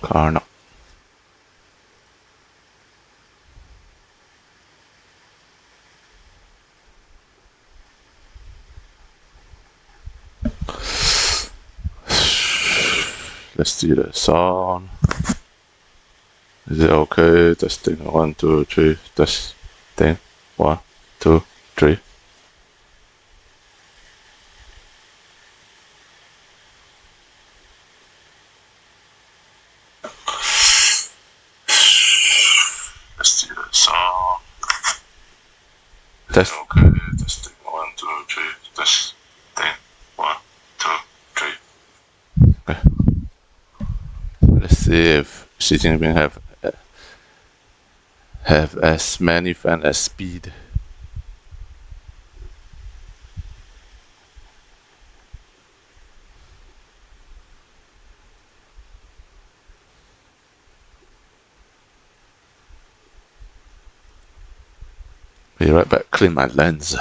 Karna. Let's see the sound. Is it okay? Testing 1, 2, 3. Testing 1, 2, 3. Let's see the sound. Test. Okay. Testing 1, 2, 3. Testing 1, 2, 3. Okay. Let's see if Xi Jinping have as many fans as speed. Be right back. Clean my lens.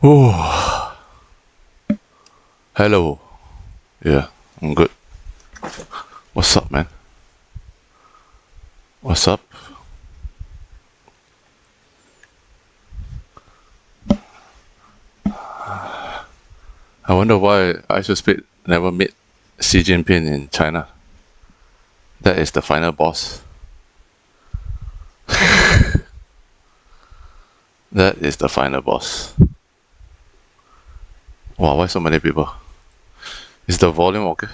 Oh, hello. Yeah, I'm good. What's up, man? What's up? I wonder why ISOSpeed never met Xi Jinping in China. That is the final boss. That is the final boss. Wow, why so many people? Is the volume okay?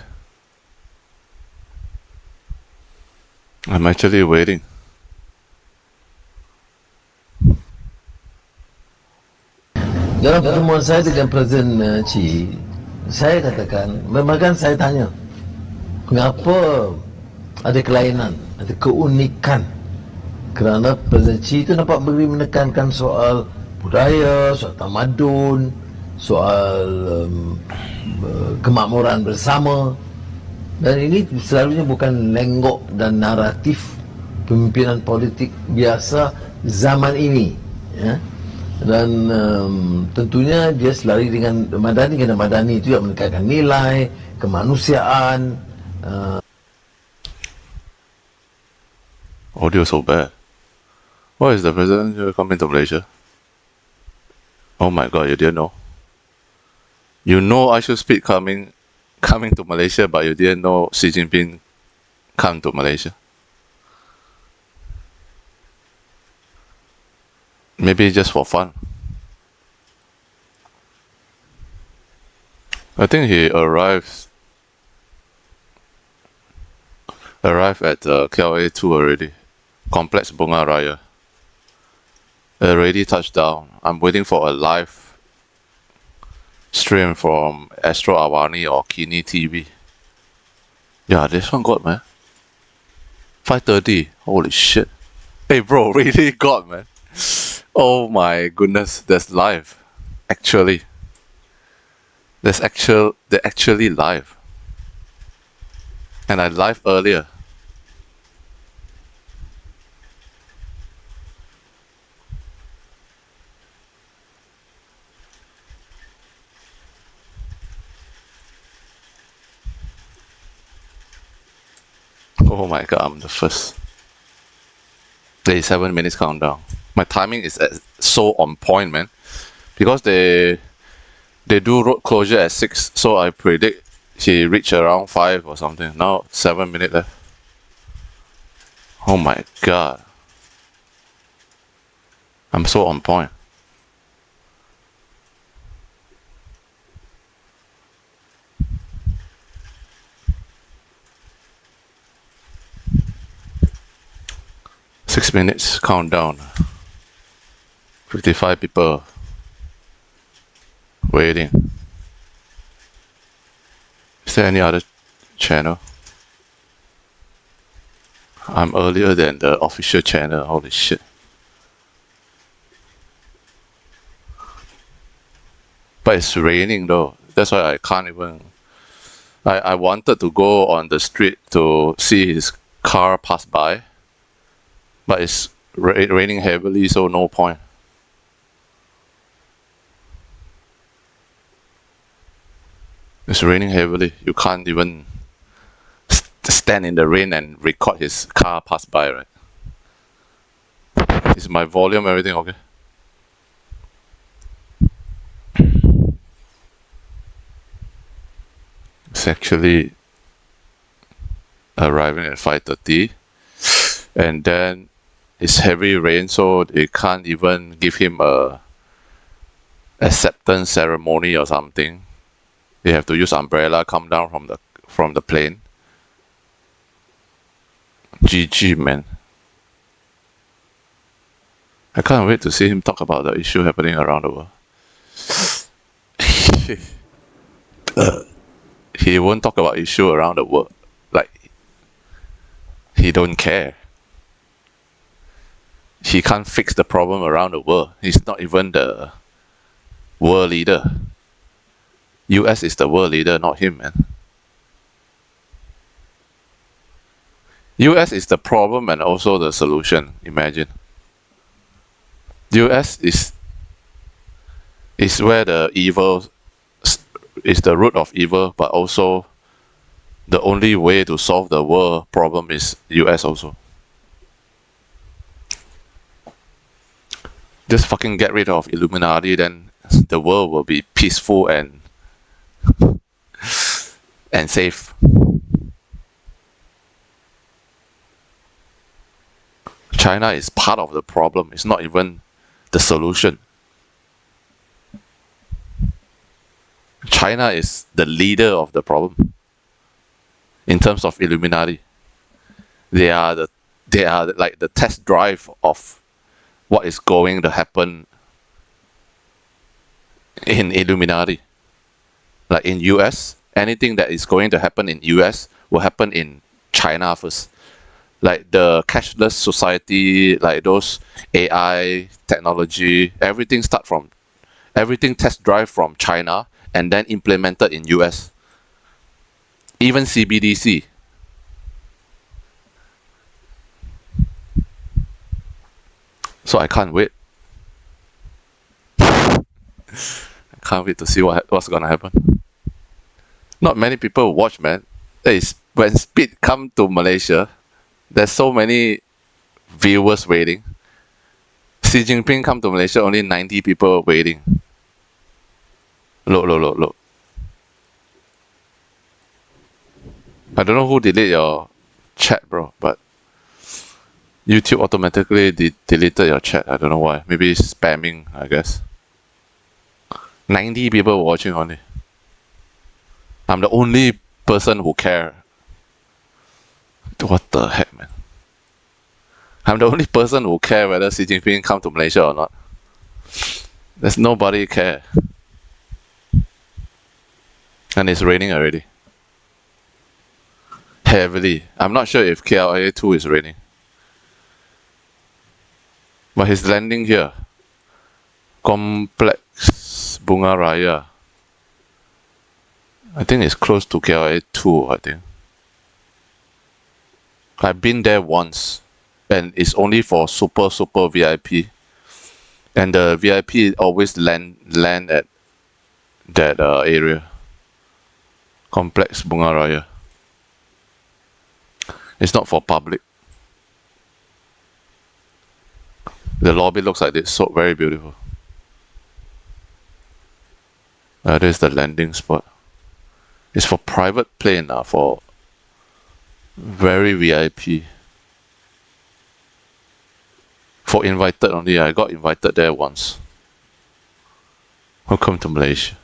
I'm actually waiting. Dalam pertemuan saya dengan Presiden Xi, saya katakan, memang saya tanya, mengapa ada kelainan, ada keunikan? Kerana Presiden Xi itu nampak beri menekankan soal budaya, soal tamadun, soal kemakmuran bersama. Dan ini selalunya bukan lenggok dan naratif pemimpinan politik biasa zaman ini, ya. Dan tentunya dia selari dengan madani, kerana madani itu yang menekankan nilai kemanusiaan. Audio so bad. Why is the president coming to Malaysia? Oh my god, you didn't know? You know I should speak coming to Malaysia, but you didn't know Xi Jinping come to Malaysia? Maybe just for fun. I think he arrived at KLA 2 already. Complex Bunga Raya. Already touched down. I'm waiting for a live stream from Astro Awani or Kini TV. Yeah, this one got, man. 5:30. Holy shit. Hey bro, really got, man. Oh my goodness, that's live. Actually. They're actually live. And I live earlier. Oh my god, I'm the first. 7 minutes countdown. My timing is so on point, man. Because they do road closure at 6, so I predict he reach around 5 or something. Now 7 minutes left. Oh my god. I'm so on point. Six minutes countdown. 55 people waiting. Is there any other channel? I'm earlier than the official channel. Holy shit. But it's raining though. That's why I can't even. I wanted to go on the street to see his car pass by. But it's raining heavily, so no point. It's raining heavily. You can't even stand in the rain and record his car pass by, right? Is my volume, everything okay? It's actually arriving at 5:30, and then it's heavy rain, so they can't even give him a acceptance ceremony or something. They have to use umbrella, come down from the plane. GG, man. I can't wait to see him talk about the issue happening around the world. He won't talk about issue around the world. Like, he don't care. He can't fix the problem around the world. He's not even the world leader. US is the world leader, not him, man. US is the problem and also the solution, imagine. US is where the evil is the root of evil, but also the only way to solve the world problem is US also. Just fucking get rid of Illuminati, then the world will be peaceful and safe. China is part of the problem. It's not even the solution. China is the leader of the problem. In terms of Illuminati, they are like the test drive of what is going to happen in Illuminati. Like in US, anything that is going to happen in US will happen in China first. like the cashless society, like those AI technology, everything test drive from China and then implemented in US. Even CBDC. So I can't wait. I can't wait to see what's gonna happen. Not many people watch, man. When Speed come to Malaysia, there's so many viewers waiting. Xi Jinping come to Malaysia, only 90 people waiting. Look. I don't know who deleted your chat, bro, but YouTube automatically deleted your chat. I don't know why. Maybe it's spamming, I guess. 90 people watching only. I'm the only person who care. What the heck, man? I'm the only person who care whether Xi Jinping come to Malaysia or not. There's nobody care. And it's raining already. Heavily. I'm not sure if KLIA 2 is raining. But he's landing here. Complex Bunga Raya. I think it's close to KLIA 2, I think. I've been there once. And it's only for super VIP. And the VIP always land at that area. Complex Bunga Raya. It's not for public. The lobby looks like this, so very beautiful. There's the landing spot. It's for private plane, for very VIP. For invited only. I got invited there once. Welcome to Malaysia.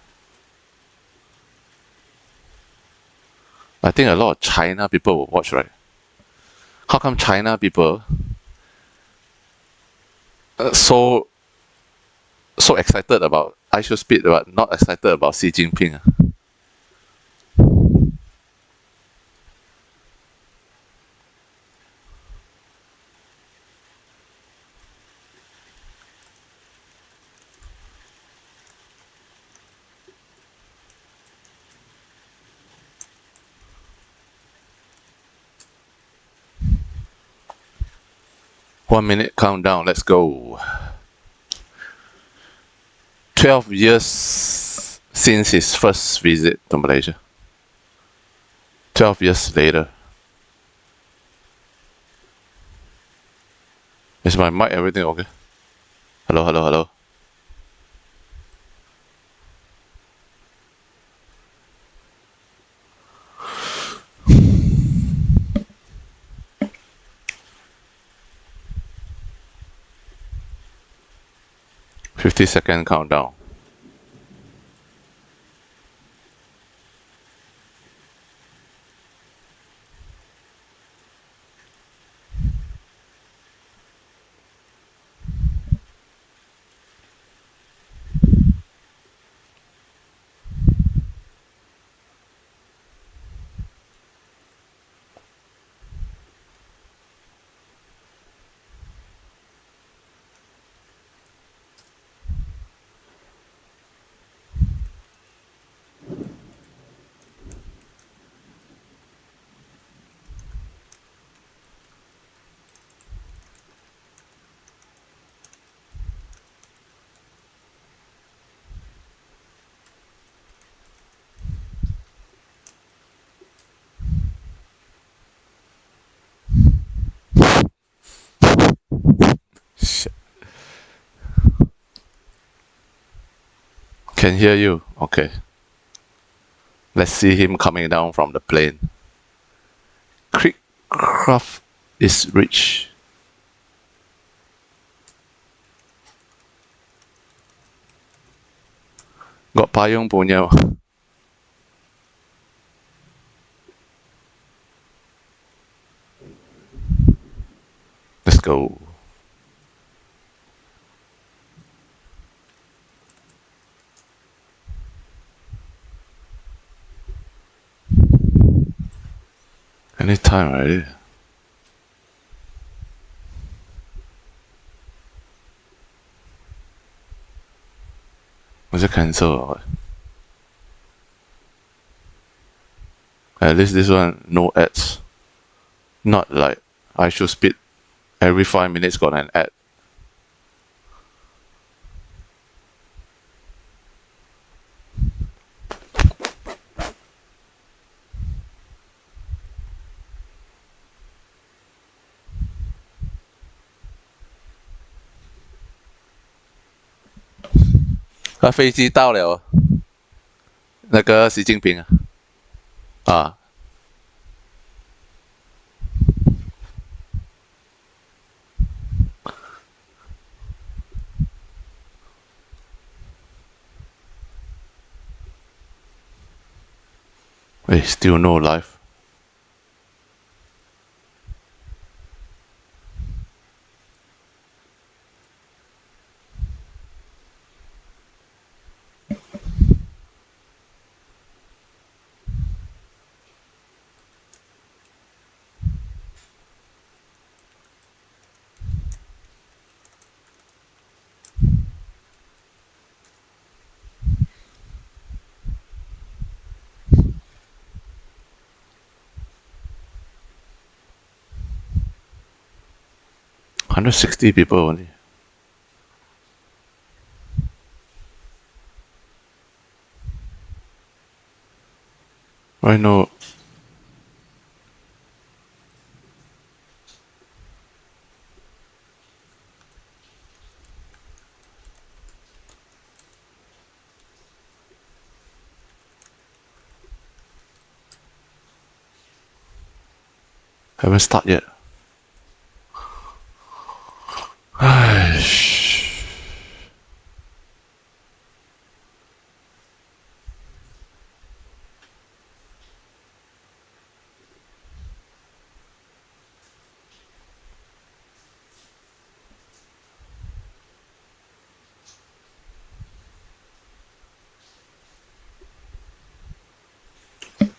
I think a lot of China people will watch, right? How come China people so excited about ISO Speed but not excited about Xi Jinping? 1 minute countdown, let's go. 12 years since his first visit to Malaysia. 12 years later. Is my mic everything okay? Hello. 50-second countdown. Shit. Can hear you. Okay. Let's see him coming down from the plane. Creekcraft is rich. Got payung punya. Let's go. Anytime already. just cancel. At least this one no ads. Not like I should speed every 5 minutes got an ad. Ah, 飞机到了，那个习近平啊。Wait, still no live. $160 people only. I know. Haven't started yet.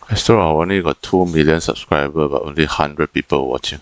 I still only got 2 million subscribers, but only 100 people watching.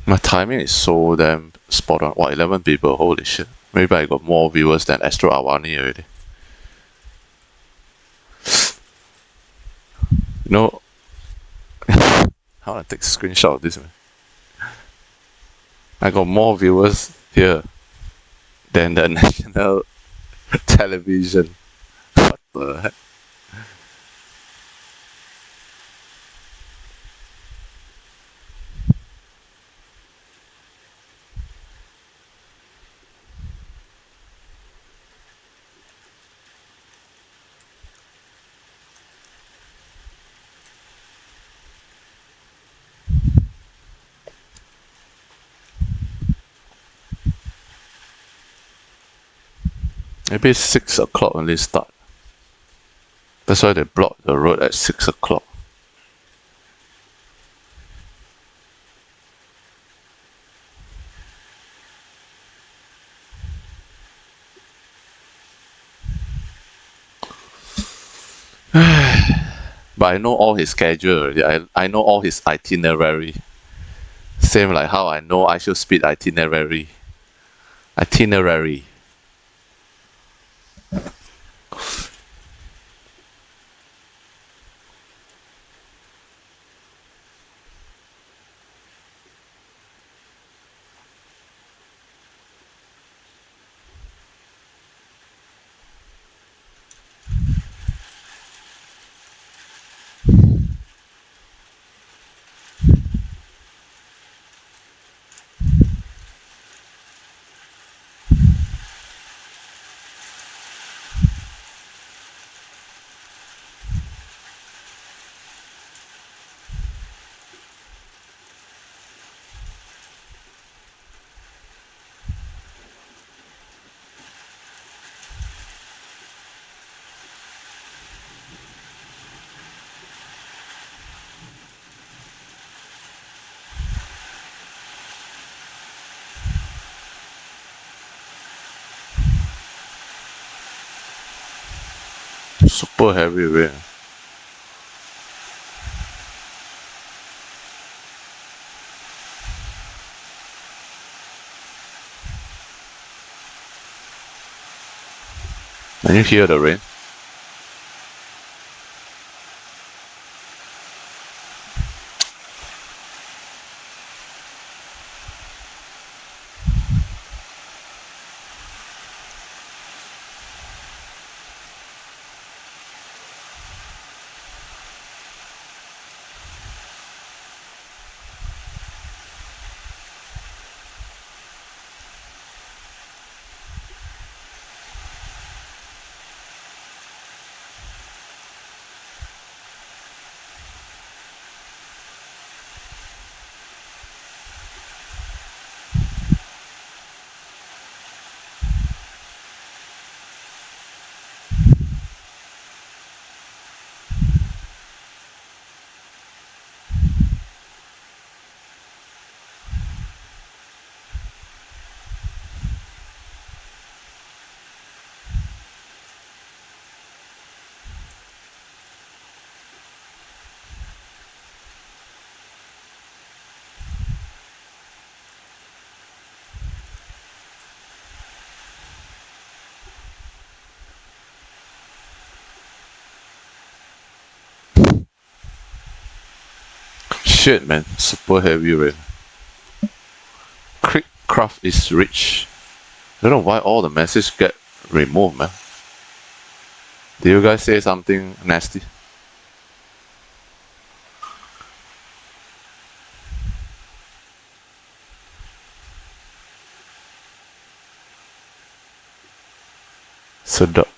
My timing is so damn spot on. What, 11 people? Holy shit. Maybe I got more viewers than Astro Awani already. You know, I want to take a screenshot of this, man. I got more viewers here than the national television. What the heck? Maybe 6 o'clock when they start. That's why they blocked the road at 6 o'clock. But I know all his schedule already. I know all his itinerary. Same like how I know I should speed itinerary. Super heavy rain. Can you hear the rain? Shit, man. Super heavy rain. Creek craft is rich. I don't know why all the messages get removed, man. Did you guys say something nasty? Sedap.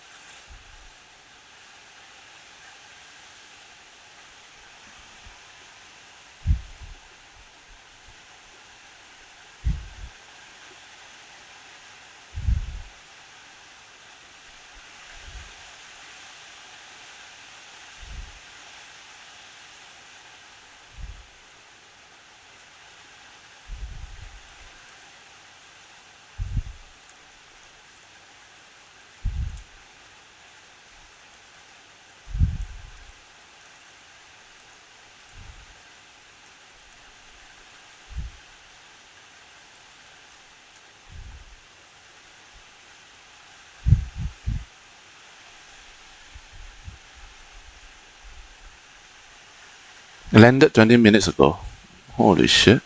Landed 20 minutes ago. Holy shit.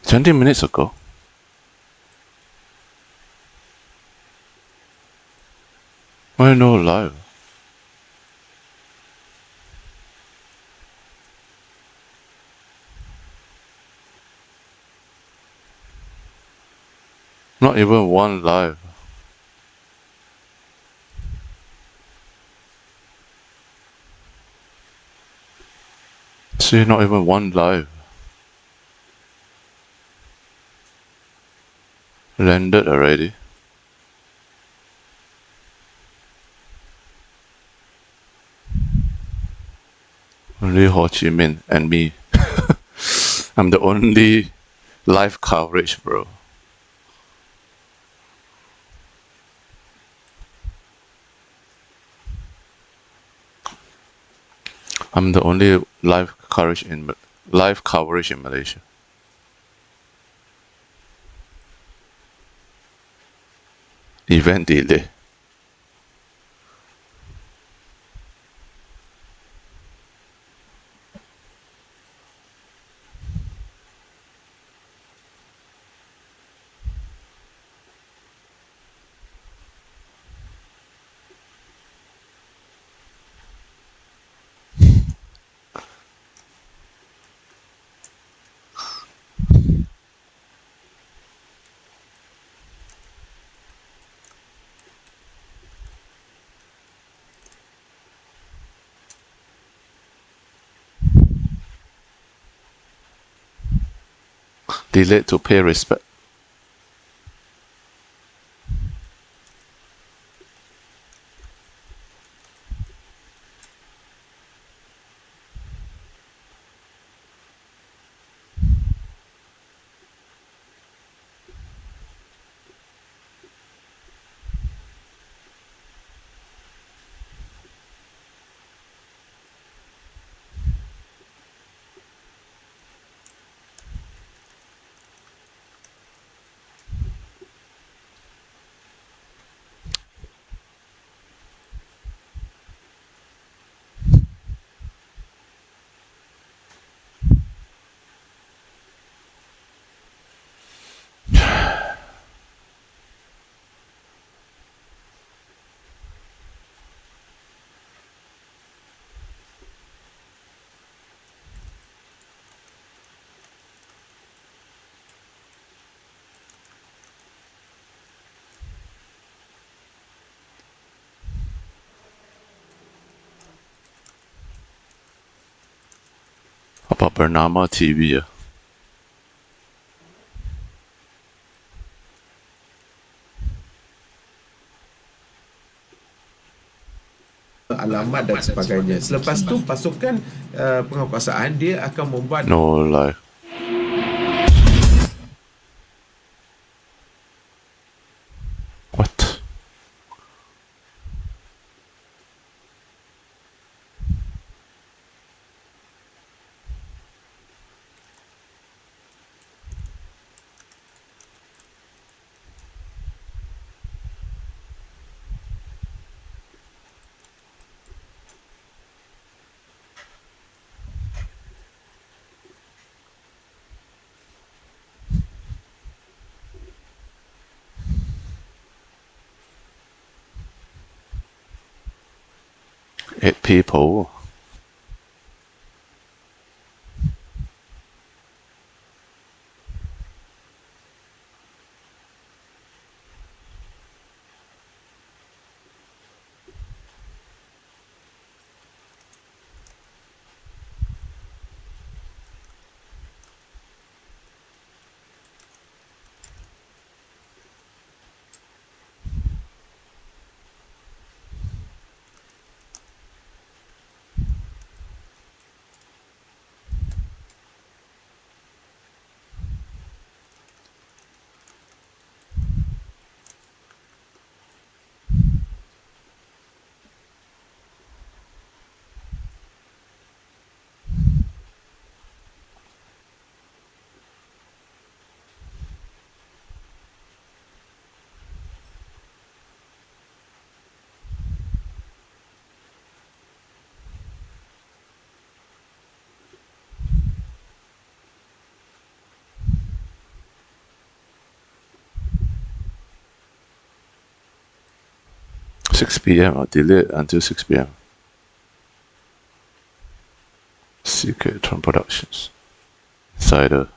Twenty minutes ago. Why no live? Not even one live. See, not even one live. Landed already. Only Ho Chi Minh and me. I'm the only live coverage, bro. I'm the only live coverage in Malaysia. Event delay. Delayed to pay respect. Apa bernama TV ya? Alamat dan sebagainya. Selepas tu pasukan penguasaan dia akan membuat No life. What? Eight people. Six PM or delayed until 6 PM. Secret Tron Productions. Insider.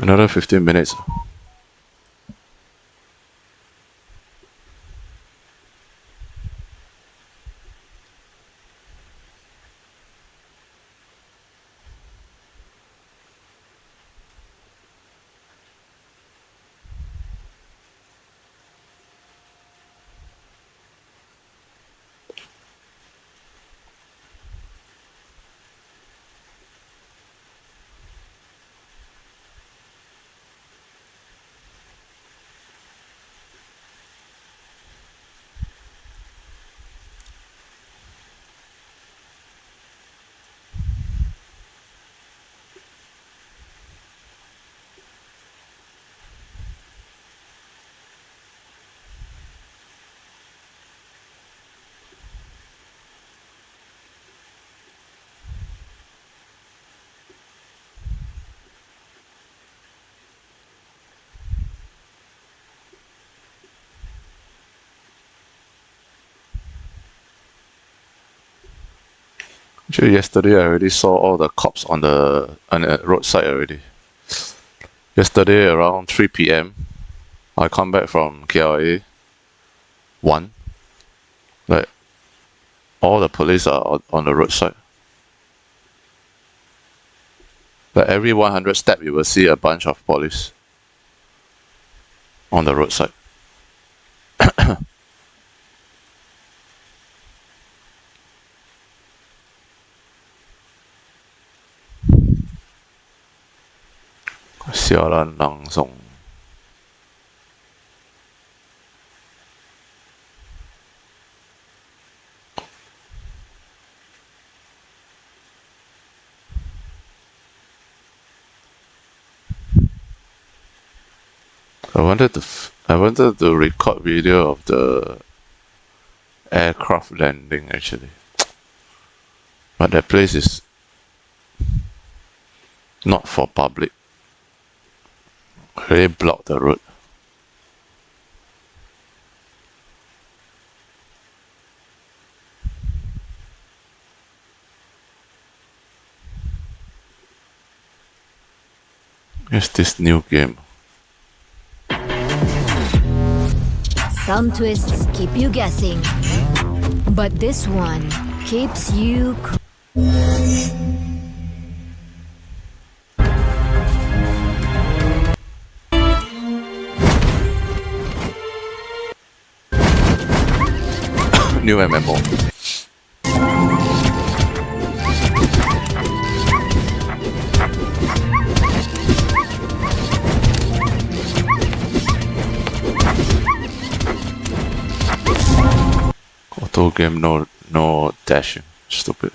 Another 15 minutes. Actually, yesterday I already saw all the cops on the roadside already. Yesterday around 3 p.m. I come back from KLA 1. Like, all the police are on the roadside. Like every 100 step you will see a bunch of police on the roadside. Sialan langsung. I wanted to record video of the aircraft landing actually, but that place is not for public. Really block the road. It's this new game. Some twists keep you guessing, but this one keeps you. New MMO. Auto game, no dashing. Stupid.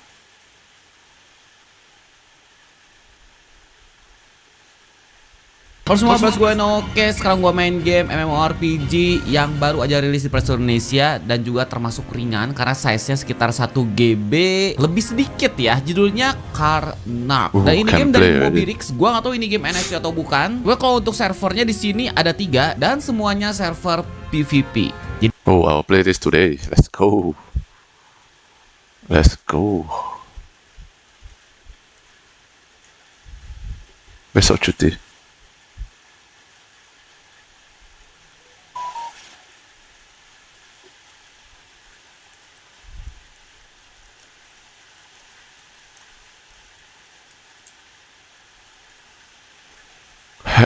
Halo semua, bos gue Oke, sekarang gue main game MMORPG yang baru aja rilis di Play Store Indonesia dan juga termasuk ringan karena size-nya sekitar 1 GB lebih sedikit ya. Judulnya Karnak. Dan ini game dari BRICS. Gue gak tahu ini game NFT atau bukan. Gue kalau untuk servernya di sini ada 3 dan semuanya server PvP. Jadi, I'll play this today. Let's go. Let's go. Besok cuti.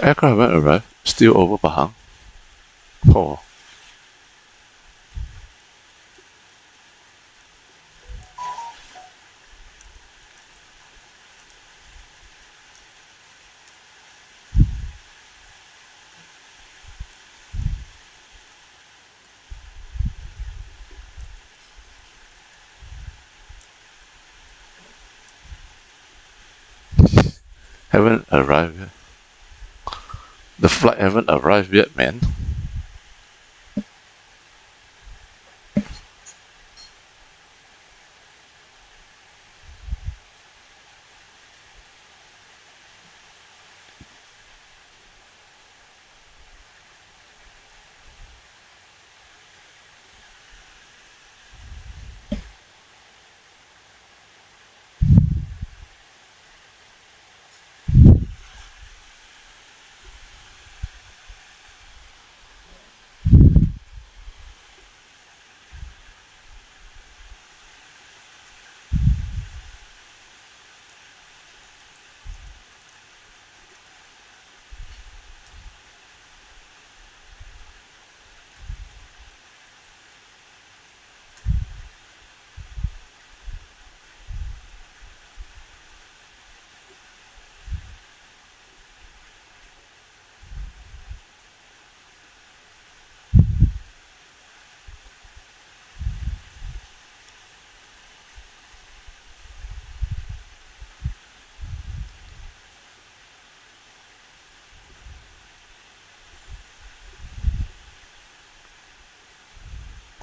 Aircraft haven't arrived. Still over Pahang. Oh. Haven't arrived yet. The flight haven't arrived yet, man.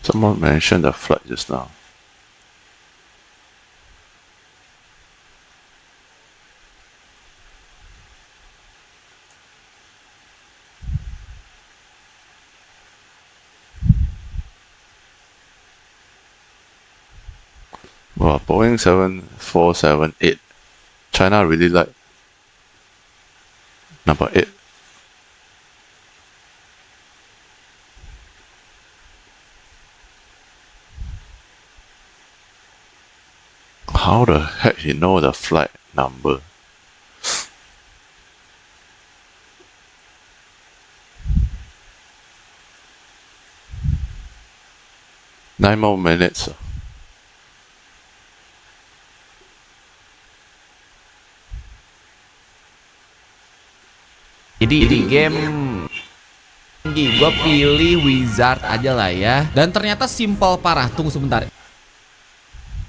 Someone mentioned the flight just now. Wow, Boeing 7478. China really like number 8. How the heck he know the flight number? Nine more minutes. Jadi di game gue pilih wizard aja lah ya. Dan ternyata simple parah. Tunggu sebentar.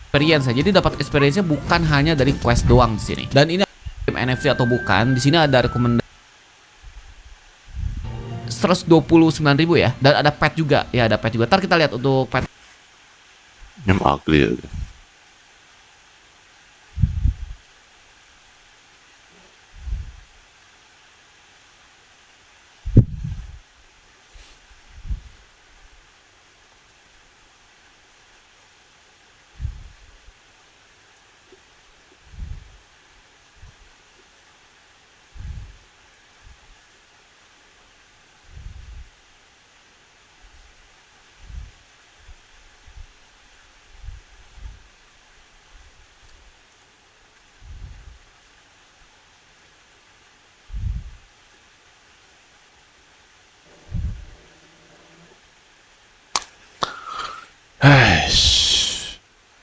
Experience, jadi dapat experience-nya bukan hanya dari quest doang di sini. Dan ini game NFT atau bukan? Di sini ada rekomendasi 129.000 ya. Dan ada pet juga. Ya, ada pet juga. Ntar kita lihat untuk pet. I'm ugly again.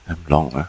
I'm long, huh?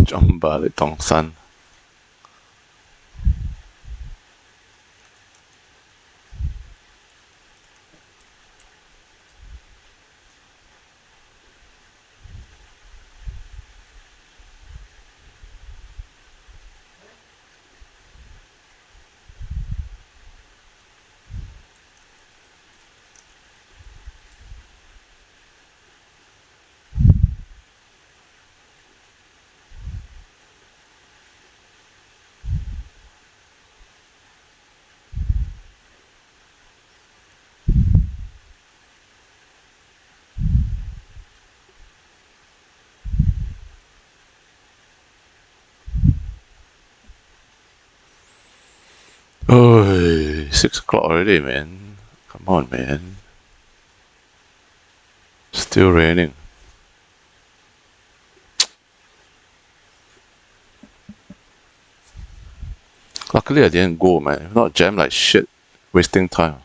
Jump balik Tongsan. Oh, 6 o'clock already, man. Come on, man. Still raining. Luckily, I didn't go, man. If not, jam like shit. Wasting time.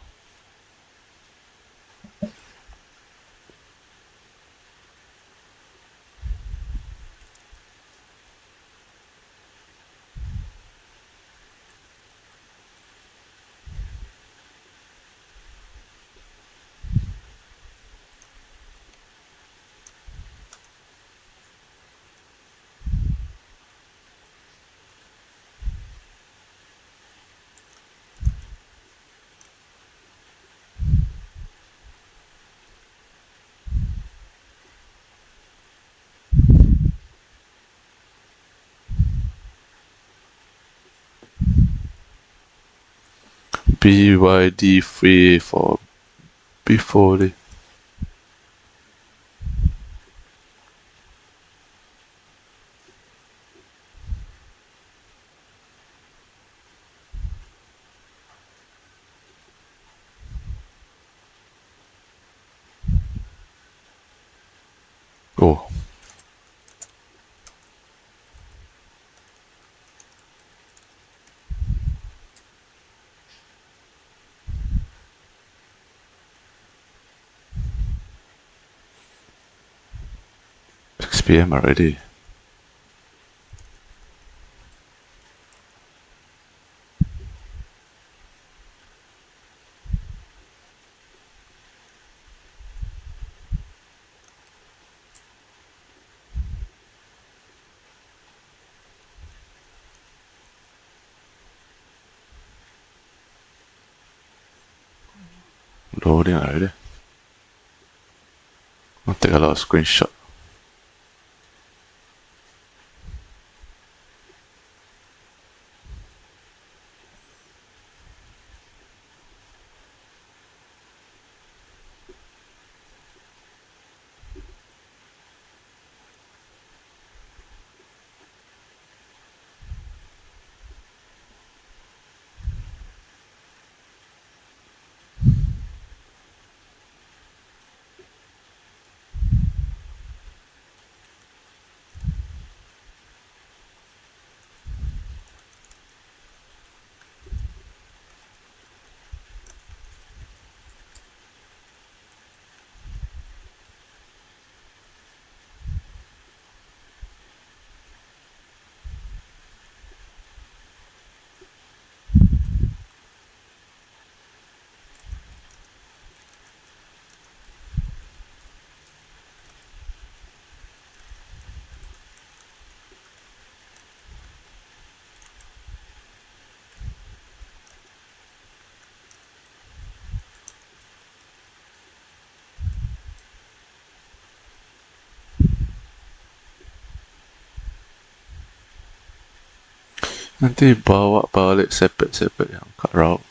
BYD free for B40. Oh. PM already. Loading already. I'll take a lot of screenshot. Nanti bawa balik sepet-sepet yang kat route.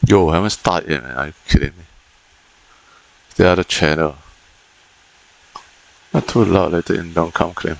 Yo, I haven't started yet, man. Are you kidding me? The other channel. Not too loud, let the inbound come claim.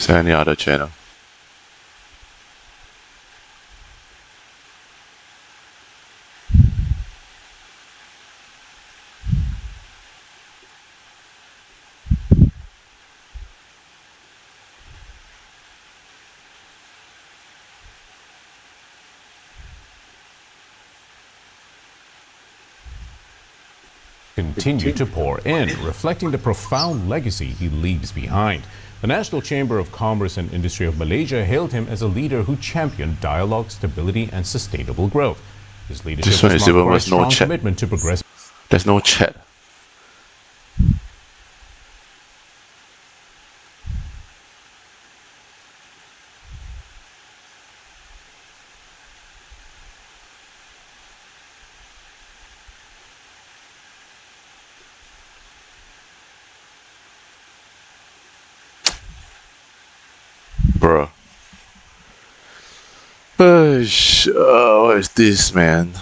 Is there any other channel? Continue to pour in, reflecting the profound legacy he leaves behind. The National Chamber of Commerce and Industry of Malaysia hailed him as a leader who championed dialogue, stability, and sustainable growth. His leadership This one was is marked even by a worse, no strong chat. commitment to progressive. There's no chat. Bruh. What is this, man?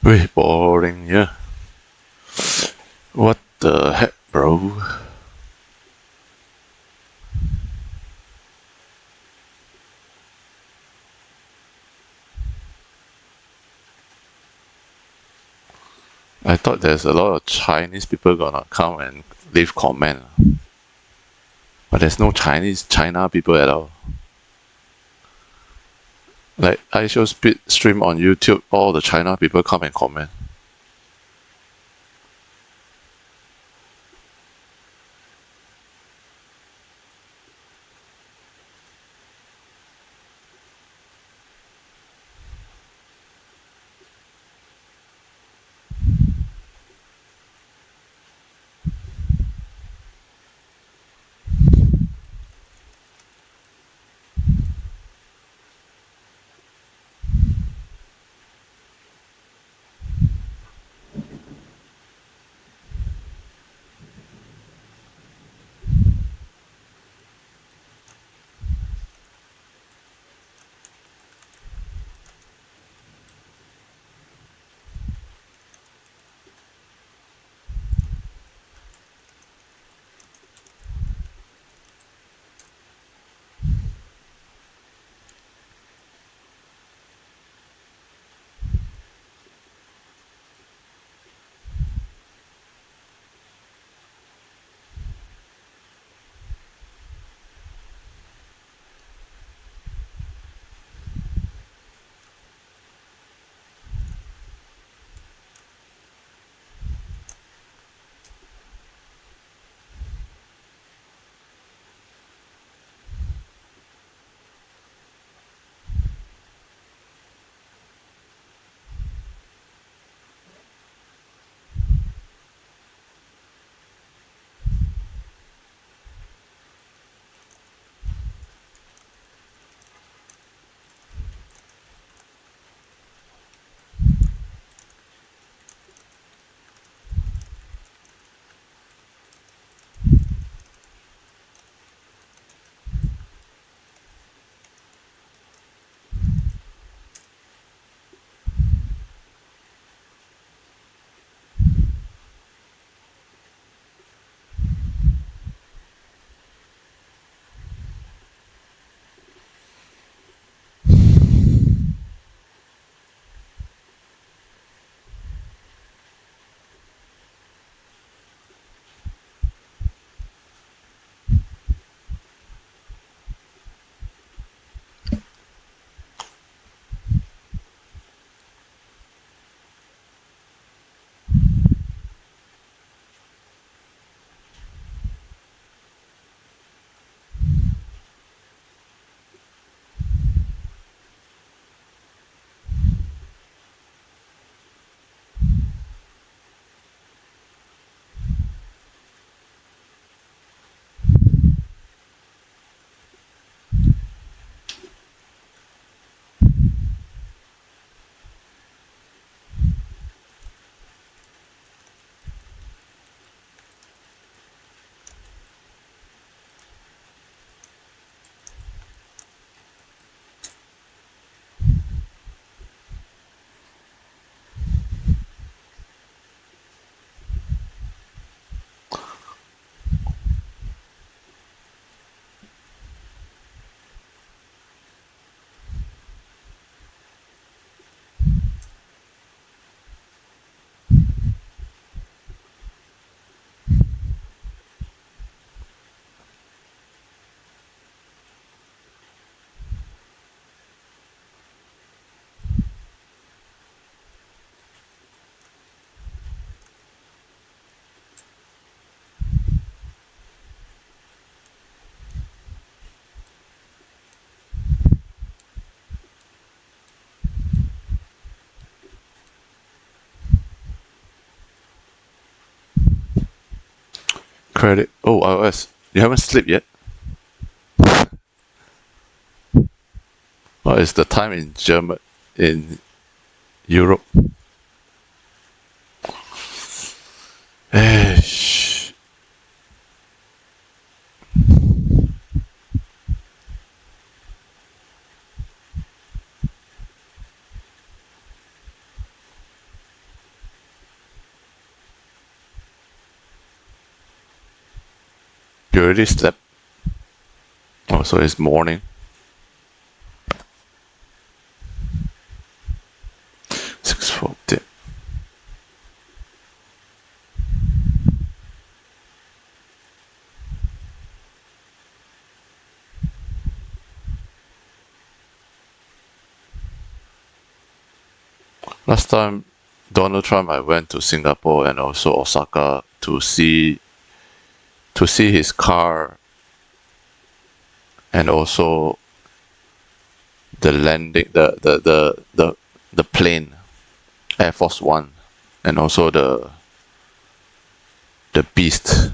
Very boring, yeah. What the heck, bro? I thought there's a lot of Chinese people gonna come and leave comment. But there's no China people at all. Like, I show stream on YouTube, all the China people come and comment. Credit. Oh, iOS. You haven't slept yet? What is the time in Europe? Shh. You already slept? Oh, so it's morning. Six-fold. Last time, Donald Trump, I went to Singapore and also Osaka to see his car and also the landing, the plane, Air Force One, and also the Beast.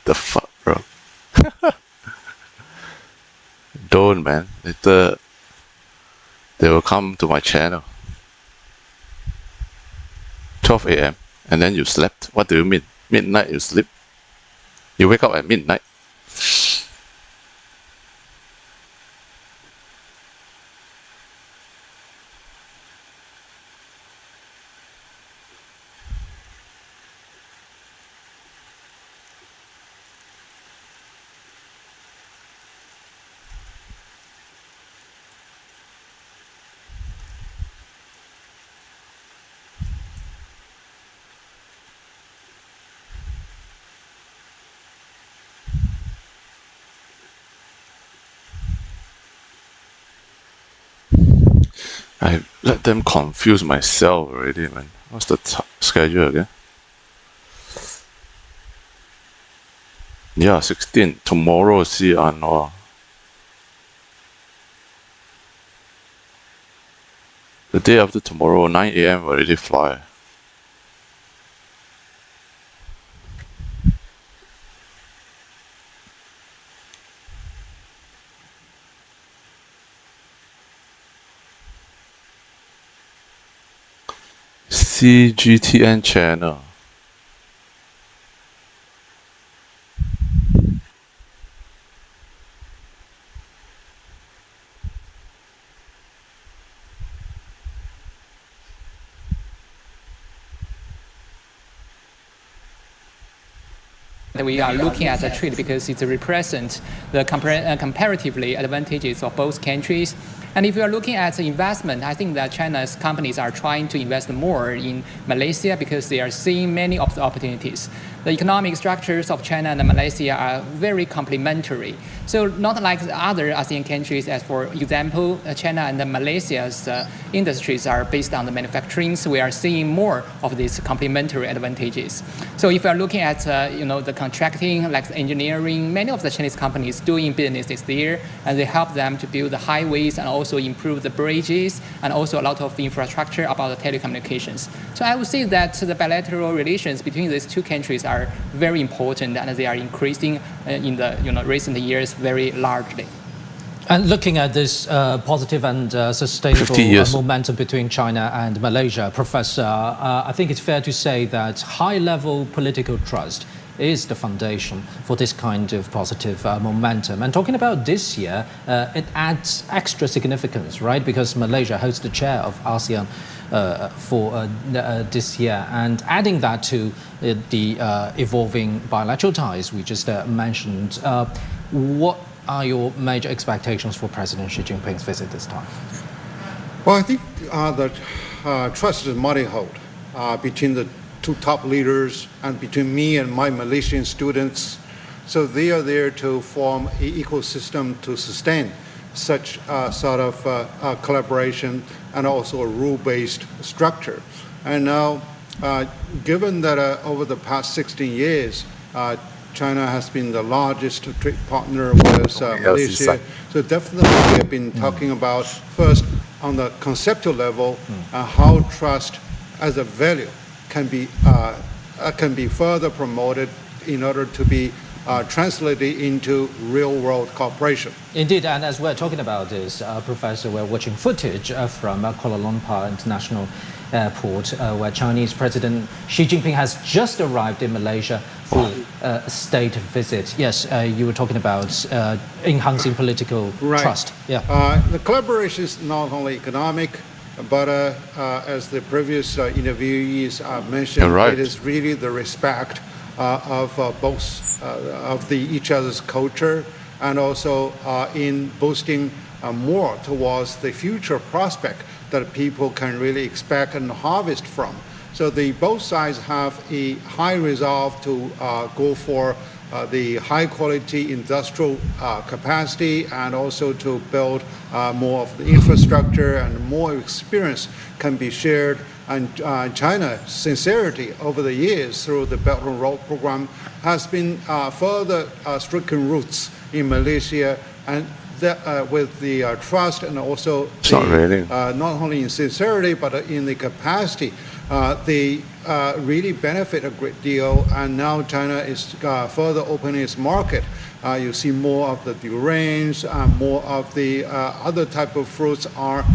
The fuck, bro? Don't, man. Later, they will come to my channel. 12 a.m. and then you slept. What do you mean? Midnight you sleep? You wake up at midnight? I let them confuse myself already, man. What's the schedule again? Yeah, 16. Tomorrow, see Anwar. The day after tomorrow, 9 a.m. already fly. CGTN channel. We are looking at a trade because it represents the comparatively advantages of both countries. And if you are looking at investment, I think that China's companies are trying to invest more in Malaysia because they are seeing many of the opportunities. the economic structures of China and Malaysia are very complementary. So not like the other ASEAN countries, as for example, China and Malaysia's industries are based on the manufacturing, so we are seeing more of these complementary advantages. So if you are looking at the contracting, like the engineering, many of the Chinese companies doing businesses there, and they help them to build the highways and also improve the bridges and also a lot of infrastructure about the telecommunications. So I would say that the bilateral relations between these two countries are very important, and they are increasing in the recent years very largely. And looking at this positive and sustainable momentum between China and Malaysia, Professor, I think it's fair to say that high-level political trust is the foundation for this kind of positive momentum. And talking about this year, it adds extra significance, right? Because Malaysia holds the chair of ASEAN for this year. And adding that to the evolving bilateral ties we just mentioned, what are your major expectations for President Xi Jinping's visit this time? Well, I think that trust is multi-hold between the two top leaders and between me and my Malaysian students. So they are there to form an ecosystem to sustain such sort of collaboration and also a rule-based structure. And now, given that over the past 16 years, China has been the largest trade partner with Malaysia. So definitely we have been talking about first on the conceptual level how trust as a value can be further promoted in order to be translated into real-world cooperation. Indeed, and as we're talking about this, Professor, we're watching footage from Kuala Lumpur International Airport, where Chinese President Xi Jinping has just arrived in Malaysia for a state visit. Yes, you were talking about enhancing political trust. Yeah. The collaboration is not only economic, but as the previous interviewees mentioned, it is really the respect of both of each other's culture, and also in boosting more towards the future prospect that people can really expect and harvest from. So both sides have a high resolve to go for the high quality industrial capacity, and also to build more of the infrastructure, and more experience can be shared. And China's sincerity over the years through the Belt and Road program has been further stricken roots in Malaysia, and that, with the trust, and also not only in sincerity but in the capacity, they really benefit a great deal. And now China is further opening its market. You see more of the durians, more of the other type of fruits are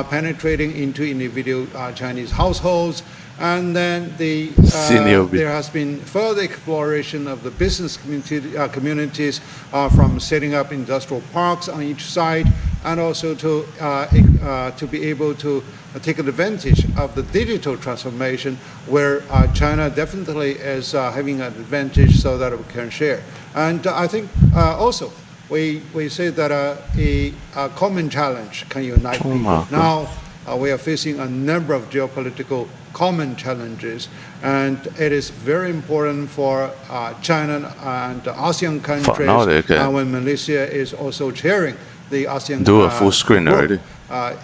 penetrating into individual Chinese households. And then there has been further exploration of the business communities from setting up industrial parks on each side, and also to be able to take advantage of the digital transformation, where China definitely is having an advantage, so that we can share. And I think also we say that a common challenge can unite people. Now we are facing a number of geopolitical common challenges, and it is very important for China and ASEAN countries, when Malaysia is also chairing the ASEAN do a full screen group, already.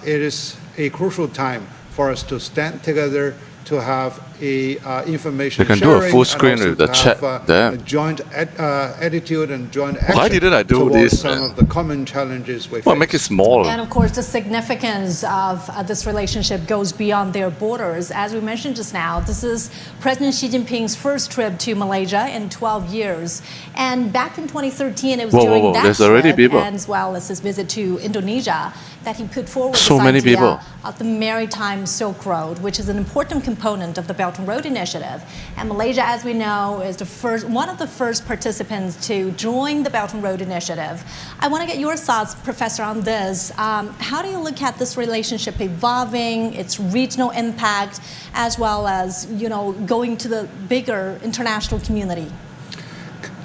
It is a crucial time for us to stand together to have a information sharing. They can do a full screen with the chat there. A joint attitude and joint action. Why didn't I do this? Some of the common challenges we face. Well, make it small. And of course, the significance of this relationship goes beyond their borders. As we mentioned just now, this is President Xi Jinping's first trip to Malaysia in 12 years. And back in 2013, it was during that trip, as well as his visit to Indonesia, that he put forward this idea of the Maritime Silk Road, which is an important component of the Belt and Road Initiative. And Malaysia, as we know, is one of the first participants to join the Belt and Road Initiative. I want to get your thoughts, Professor, on this. How do you look at this relationship evolving, its regional impact, as well as, going to the bigger international community?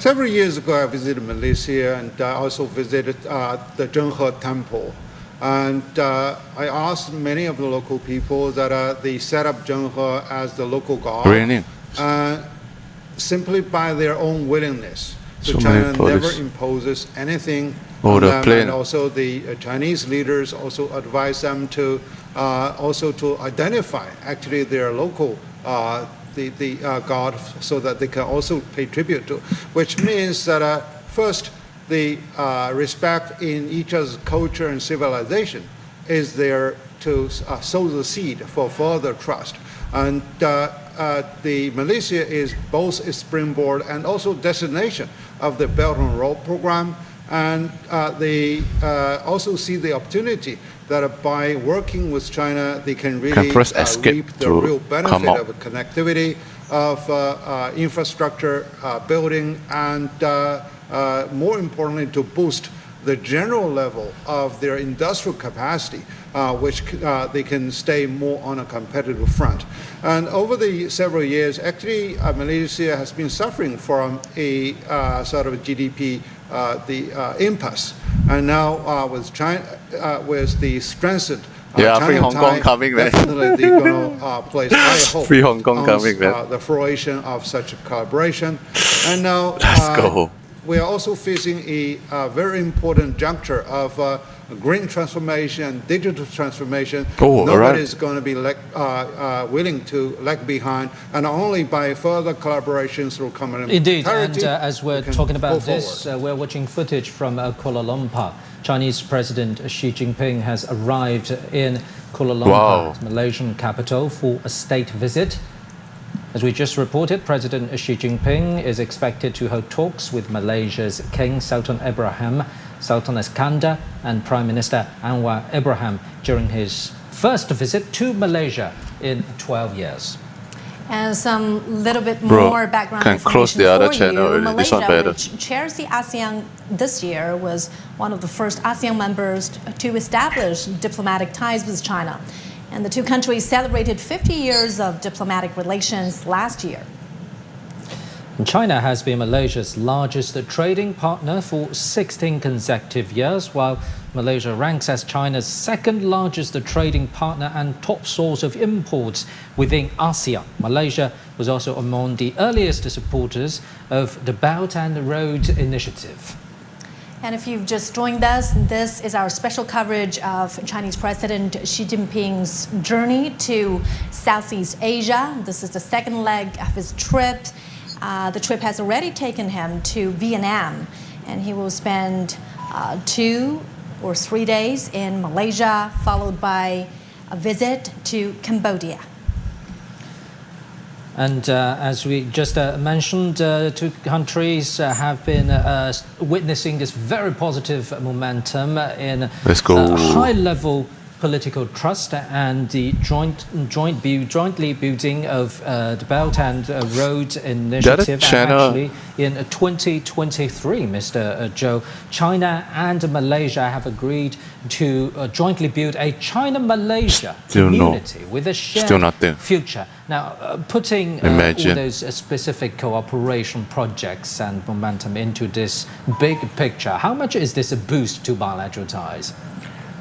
Several years ago, I visited Malaysia, and I also visited the Zhenghe Temple. And I asked many of the local people that they set up Zhenghe as the local god. simply by their own willingness. So China never imposes anything on them, and also the Chinese leaders also advise them to also to identify actually their local the god, so that they can also pay tribute to, which means that first the respect in each other's culture and civilization is there to sow the seed for further trust. And the Malaysia is both a springboard and also destination of the Belt and Road program, and they also see the opportunity that by working with China, they can really reap the real benefit of connectivity, of infrastructure building, and more importantly, to boost the general level of their industrial capacity, which they can stay more on a competitive front. And over the several years, actually, Malaysia has been suffering from a sort of GDP impasse. And now with China, with the strengthened free Hong Kong coming, man. Definitely they're going to place high hope free Hong Kong coming, man. The fruition of such a collaboration. And now we are also facing a very important juncture of green transformation and digital transformation. Nobody is going to be willing to lag behind, and only by further collaboration through common. Indeed, and as we're talking about this, we're watching footage from Kuala Lumpur. Chinese President Xi Jinping has arrived in Kuala Lumpur, Malaysian capital, for a state visit. As we just reported, President Xi Jinping is expected to hold talks with Malaysia's King Sultan Ibrahim, Sultan Iskandar, and Prime Minister Anwar Ibrahim during his first visit to Malaysia in 12 years. And some little bit more background information for you. Malaysia, which chairs the ASEAN this year, was one of the first ASEAN members to establish diplomatic ties with China. And the two countries celebrated 50 years of diplomatic relations last year. China has been Malaysia's largest trading partner for 16 consecutive years, while Malaysia ranks as China's second largest trading partner and top source of imports within ASEAN. Malaysia was also among the earliest supporters of the Belt and Road Initiative. And if you've just joined us, this is our special coverage of Chinese President Xi Jinping's journey to Southeast Asia. This is the second leg of his trip. The trip has already taken him to Vietnam, and he will spend 2 or 3 days in Malaysia, followed by a visit to Cambodia. And as we just mentioned, two countries have been witnessing this very positive momentum in high-level political trust and the jointly building of the Belt and Road Initiative. And actually, in 2023, Mr. Joe, China and Malaysia have agreed to jointly build a China-Malaysia community with a shared future. Now, putting all those specific cooperation projects and momentum into this big picture, how much is this a boost to bilateral ties?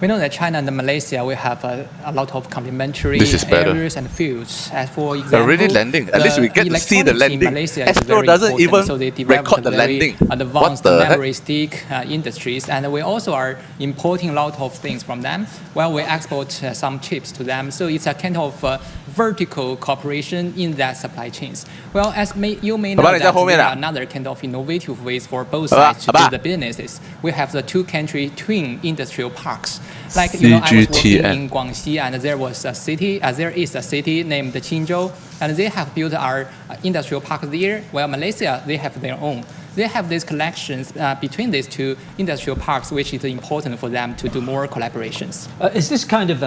We know that China and Malaysia, we have a lot of complementary areas and fields. As for example, already landing. At least we get to see the landing. Astro doesn't even record the landing. Advanced memory stick industries, and we also are importing a lot of things from them. Well, we export some chips to them. So it's a kind of vertical cooperation in that supply chains. Well, as you may know, that there are another kind of innovative ways for both sides to do the businesses. We have the two-country twin industrial parks. Like, you know, I was working in Guangxi, and there was a city, there is a city named Qinzhou, and they have built our industrial park there. While Malaysia, they have their own. They have these collections between these two industrial parks, which is important for them to do more collaborations. Is this kind of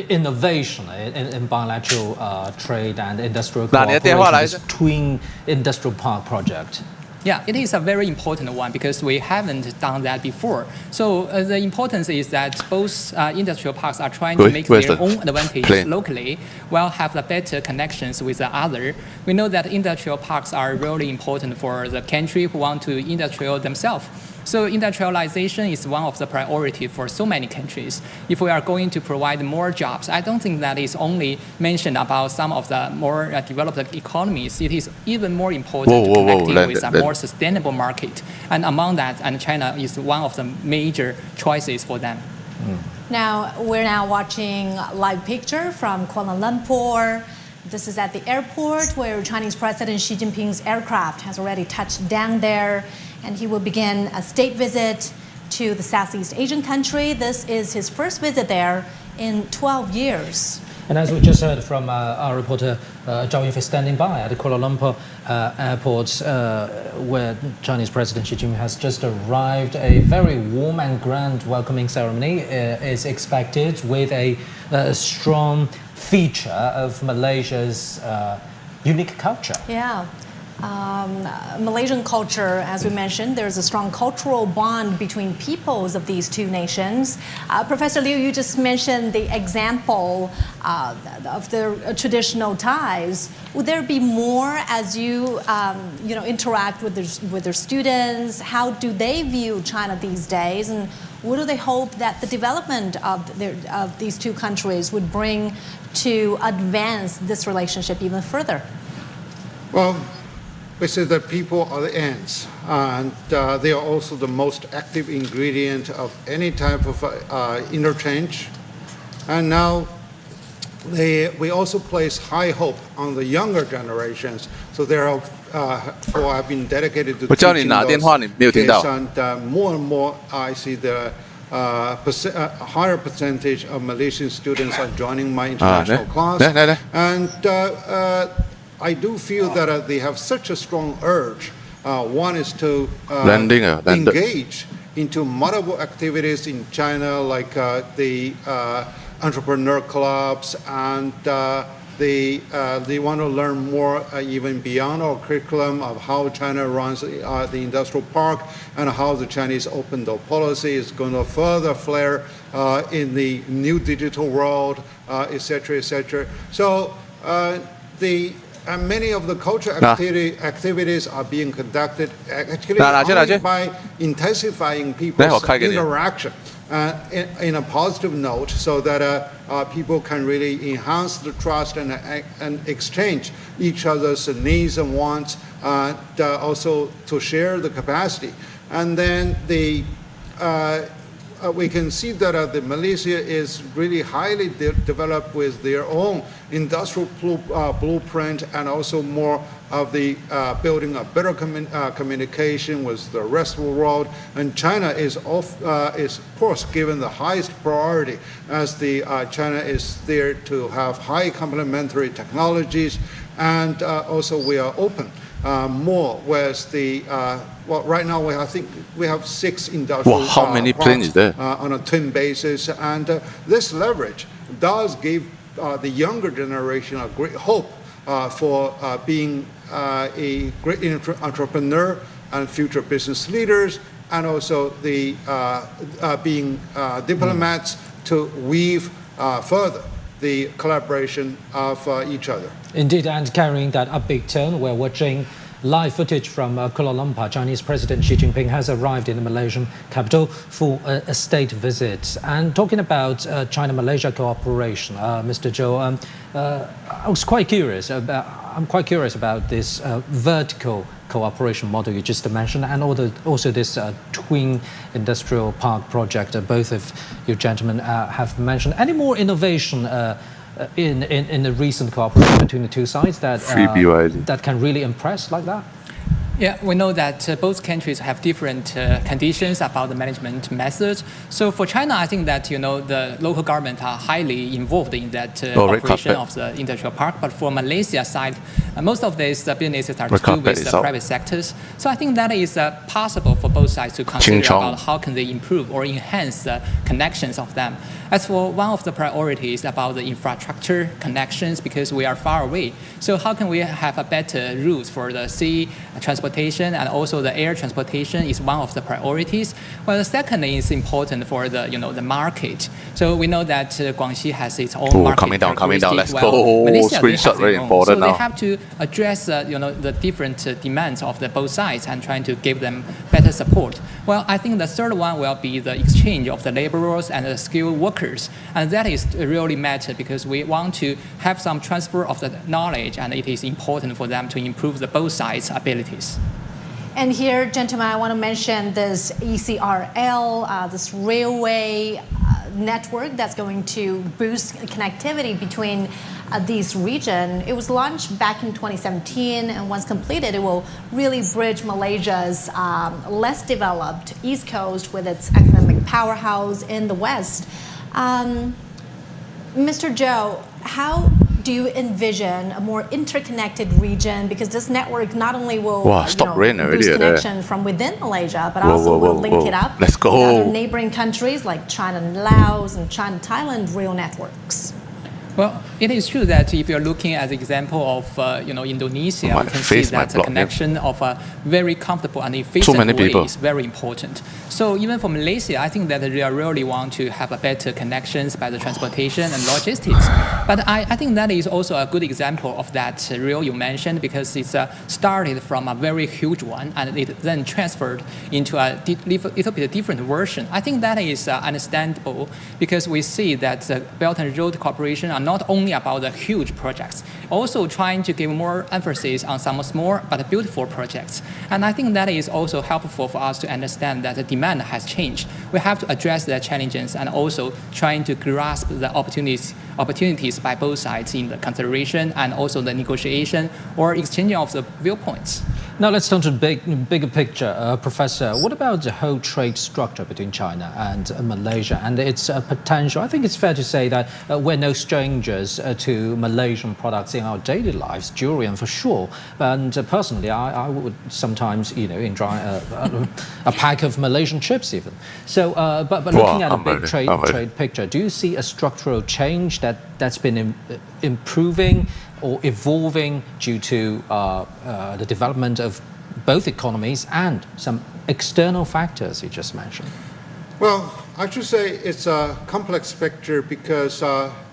innovation in bilateral trade and industrial cooperation, this twin industrial park project? Yeah, it is a very important one because we haven't done that before. So the importance is that both industrial parks are trying to make their own advantage locally, while have the better connections with the other. We know that industrial parks are really important for the country who want to industrial themselves. So industrialization is one of the priority for so many countries. If we are going to provide more jobs, I don't think that is only mentioned about some of the more developed economies. It is even more important to connecting with a more sustainable market. And among that, and China is one of the major choices for them. Now, we're now watching a live picture from Kuala Lumpur. This is at the airport where Chinese President Xi Jinping's aircraft has already touched down there, and he will begin a state visit to the Southeast Asian country. This is his first visit there in 12 years. And as we just heard from our reporter Zhao Yunfei standing by at the Kuala Lumpur airport, where Chinese President Xi Jinping has just arrived, a very warm and grand welcoming ceremony is expected with a strong feature of Malaysia's unique culture. Yeah. Malaysian culture, as we mentioned, there's a strong cultural bond between peoples of these two nations. Professor Liu, you just mentioned the example of their traditional ties. Would there be more as you interact with their students? How do they view China these days, and what do they hope that the development of these two countries would bring to advance this relationship even further? Well, we say that people are the ends, and they are also the most active ingredient of any type of interchange. And now we also place high hope on the younger generations. So there are have been dedicated to teaching those kids, and more and more I see the higher percentage of Malaysian students are joining my international class. And I do feel that they have such a strong urge. One is to engage into multiple activities in China, like the entrepreneur clubs, and they want to learn more even beyond our curriculum of how China runs the industrial park and how the Chinese open door policy is going to further flare in the new digital world, etc., etc. So many of the cultural activities are being conducted actually only by intensifying people's interaction in a positive note, so that people can really enhance the trust and exchange each other's needs and wants, also to share the capacity. And then we can see that Malaysia is really highly developed with their own industrial blueprint, and also more of the building a better communication with the rest of the world. And China is of course given the highest priority, as China is there to have high complementary technologies, and also we are open more with the right now I think we have 6 industrial how many planes is there on a twin basis, and this leverage does give the younger generation a great hope for being a great entrepreneur and future business leaders, and also the being diplomats to weave further the collaboration of each other. Indeed, and carrying that upbeat tone, we're watching live footage from Kuala Lumpur. Chinese President Xi Jinping has arrived in the Malaysian capital for a state visit. And talking about China-Malaysia cooperation, Mr. Zhou, I'm quite curious about this vertical cooperation model you just mentioned, and also this twin industrial park project both of you gentlemen have mentioned. Any more innovation in the recent cooperation between the two sides that can really impress like that? Yeah, we know that both countries have different conditions about the management methods. So for China, I think that the local government are highly involved in that operation of the industrial park. But for Malaysia side, most of these businesses are to do with the private sectors. So I think that is possible for both sides to consider about how can they improve or enhance the connections of them. As for one of the priorities about the infrastructure connections, because we are far away, so how can we have a better route for the sea transportation transportation and also the air transportation is one of the priorities. Well, the second is important for the market. So we know that Guangxi has its own market. Coming down. Let's well, go. Malaysia, Screenshot very important so now. they have to address the different demands of the both sides and trying to give them better support. Well, I think the third one will be the exchange of the laborers and the skilled workers, and that is really matter because we want to have some transfer of the knowledge, and it is important for them to improve the both sides' abilities. And here, gentlemen, I want to mention this ECRL, this railway network that's going to boost connectivity between these regions. It was launched back in 2017, and once completed, it will really bridge Malaysia's less developed East Coast with its economic powerhouse in the West. Mr. Zhou, how do you envision a more interconnected region? Because this network not only will boost connection from within Malaysia, but also will link it up with other neighboring countries like China and Laos and China Thailand rail networks. Well, it is true that if you're looking at the example of Indonesia, we can see that the connection of a very comfortable and efficient way is very important. So even for Malaysia, I think that they really want to have a better connections by the transportation and logistics. But I think that is also a good example of that rail you mentioned because it's started from a very huge one and it then transferred into a little bit different version. I think that is understandable because we see that the Belt and Road Corporation are not only about the huge projects, also trying to give more emphasis on some small but beautiful projects. And I think that is also helpful for us to understand that the demand has changed. We have to address the challenges and also trying to grasp the opportunities by both sides in the consideration and also the negotiation or exchanging of the viewpoints. Now let's turn to the bigger picture. Professor, what about the whole trade structure between China and Malaysia and its potential? I think it's fair to say that we're no strangers to Malaysian products in our daily lives, durian for sure. And personally, I would sometimes, enjoy a pack of Malaysian chips even. So, but looking at a big trade picture, do you see a structural change that's been improving or evolving due to the development of both economies and some external factors you just mentioned? Well, I should say it's a complex picture because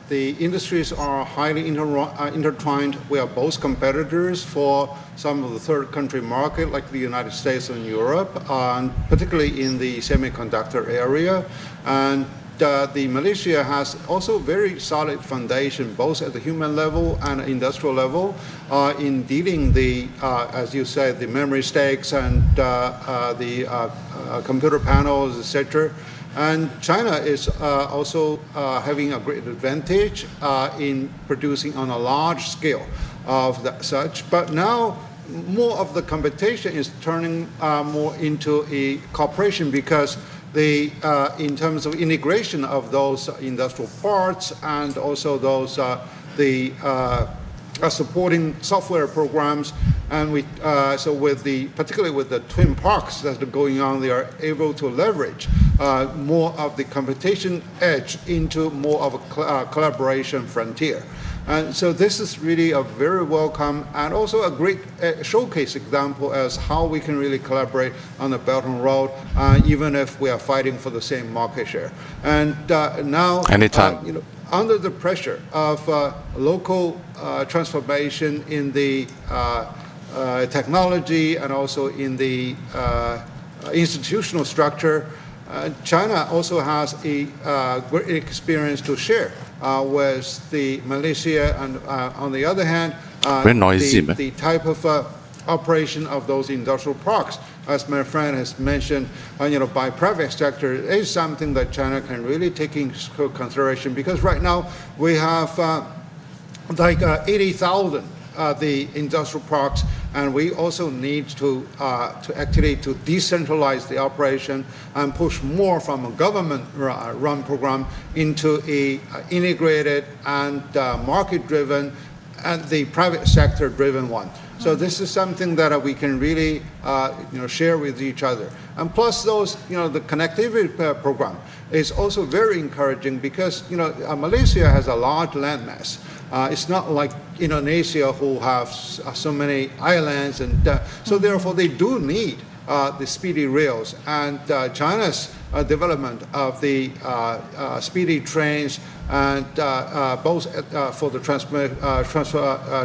the industries are highly intertwined. We are both competitors for some of the third country market like the United States and Europe, and particularly in the semiconductor area. And the Malaysia has also very solid foundation, both at the human level and industrial level, in dealing the, as you said, the memory stakes and the computer panels, etc. And China is also having a great advantage in producing on a large scale of such. But now more of the competition is turning more into a cooperation because in terms of integration of those industrial parts and also those supporting software programs, and so particularly with the twin parks that are going on, they are able to leverage more of the competition edge into more of a collaboration frontier. And so this is really a very welcome and also a great showcase example as how we can really collaborate on the Belt and Road, even if we are fighting for the same market share. And now, under the pressure of local transformation in the technology and also in the institutional structure, China also has a great experience to share with the Malaysia, and on the other hand, the type of operation of those industrial parks, as my friend has mentioned, by private sector is something that China can really take into consideration because right now we have like 80,000 the industrial parks, and we also need to actually to decentralize the operation and push more from a government-run program into a integrated and market-driven and the private sector-driven one. So this is something that we can really share with each other. And plus those, the connectivity program is also very encouraging because Malaysia has a large landmass. It's not like Indonesia, who have so many islands, and so therefore they do need the speedy rails, and China's development of the speedy trains, and both for the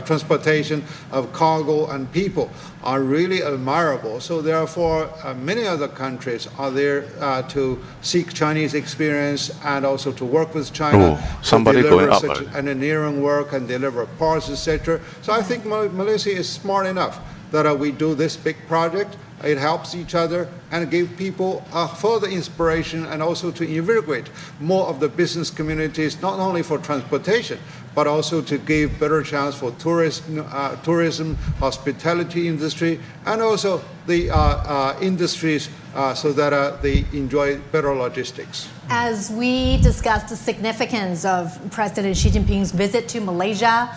transportation of cargo and people are really admirable. So therefore, many other countries are there to seek Chinese experience and also to work with China to deliver such engineering work and deliver parts, etc. So I think Malaysia is smart enough that we do this big project. It helps each other and give people further inspiration, and also to invigorate more of the business communities, not only for transportation, but also to give better chance for tourism, hospitality industry, and also the industries so that they enjoy better logistics. As we discussed the significance of President Xi Jinping's visit to Malaysia,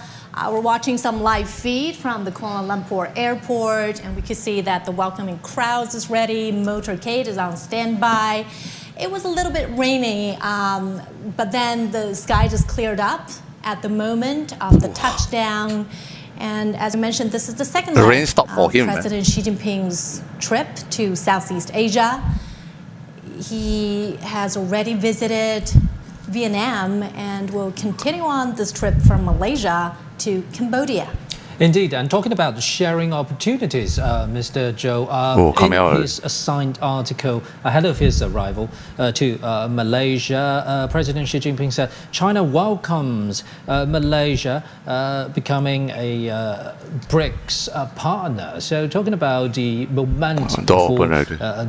we're watching some live feed from the Kuala Lumpur airport, and we can see that the welcoming crowds is ready. Motorcade is on standby. It was a little bit rainy, but then the sky just cleared up at the moment of the touchdown. And as I mentioned, this is the second leg of President Xi Jinping's trip to Southeast Asia. He has already visited Vietnam and will continue on this trip from Malaysia to Cambodia. Indeed, and talking about the sharing opportunities, Mr. Joe, in his assigned article ahead of his arrival to Malaysia, President Xi Jinping said China welcomes Malaysia becoming a BRICS partner. So talking about the momentum for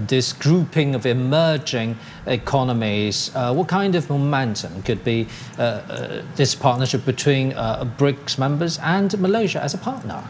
this grouping of emerging economies, what kind of momentum could be this partnership between BRICS members and Malaysia as a partner?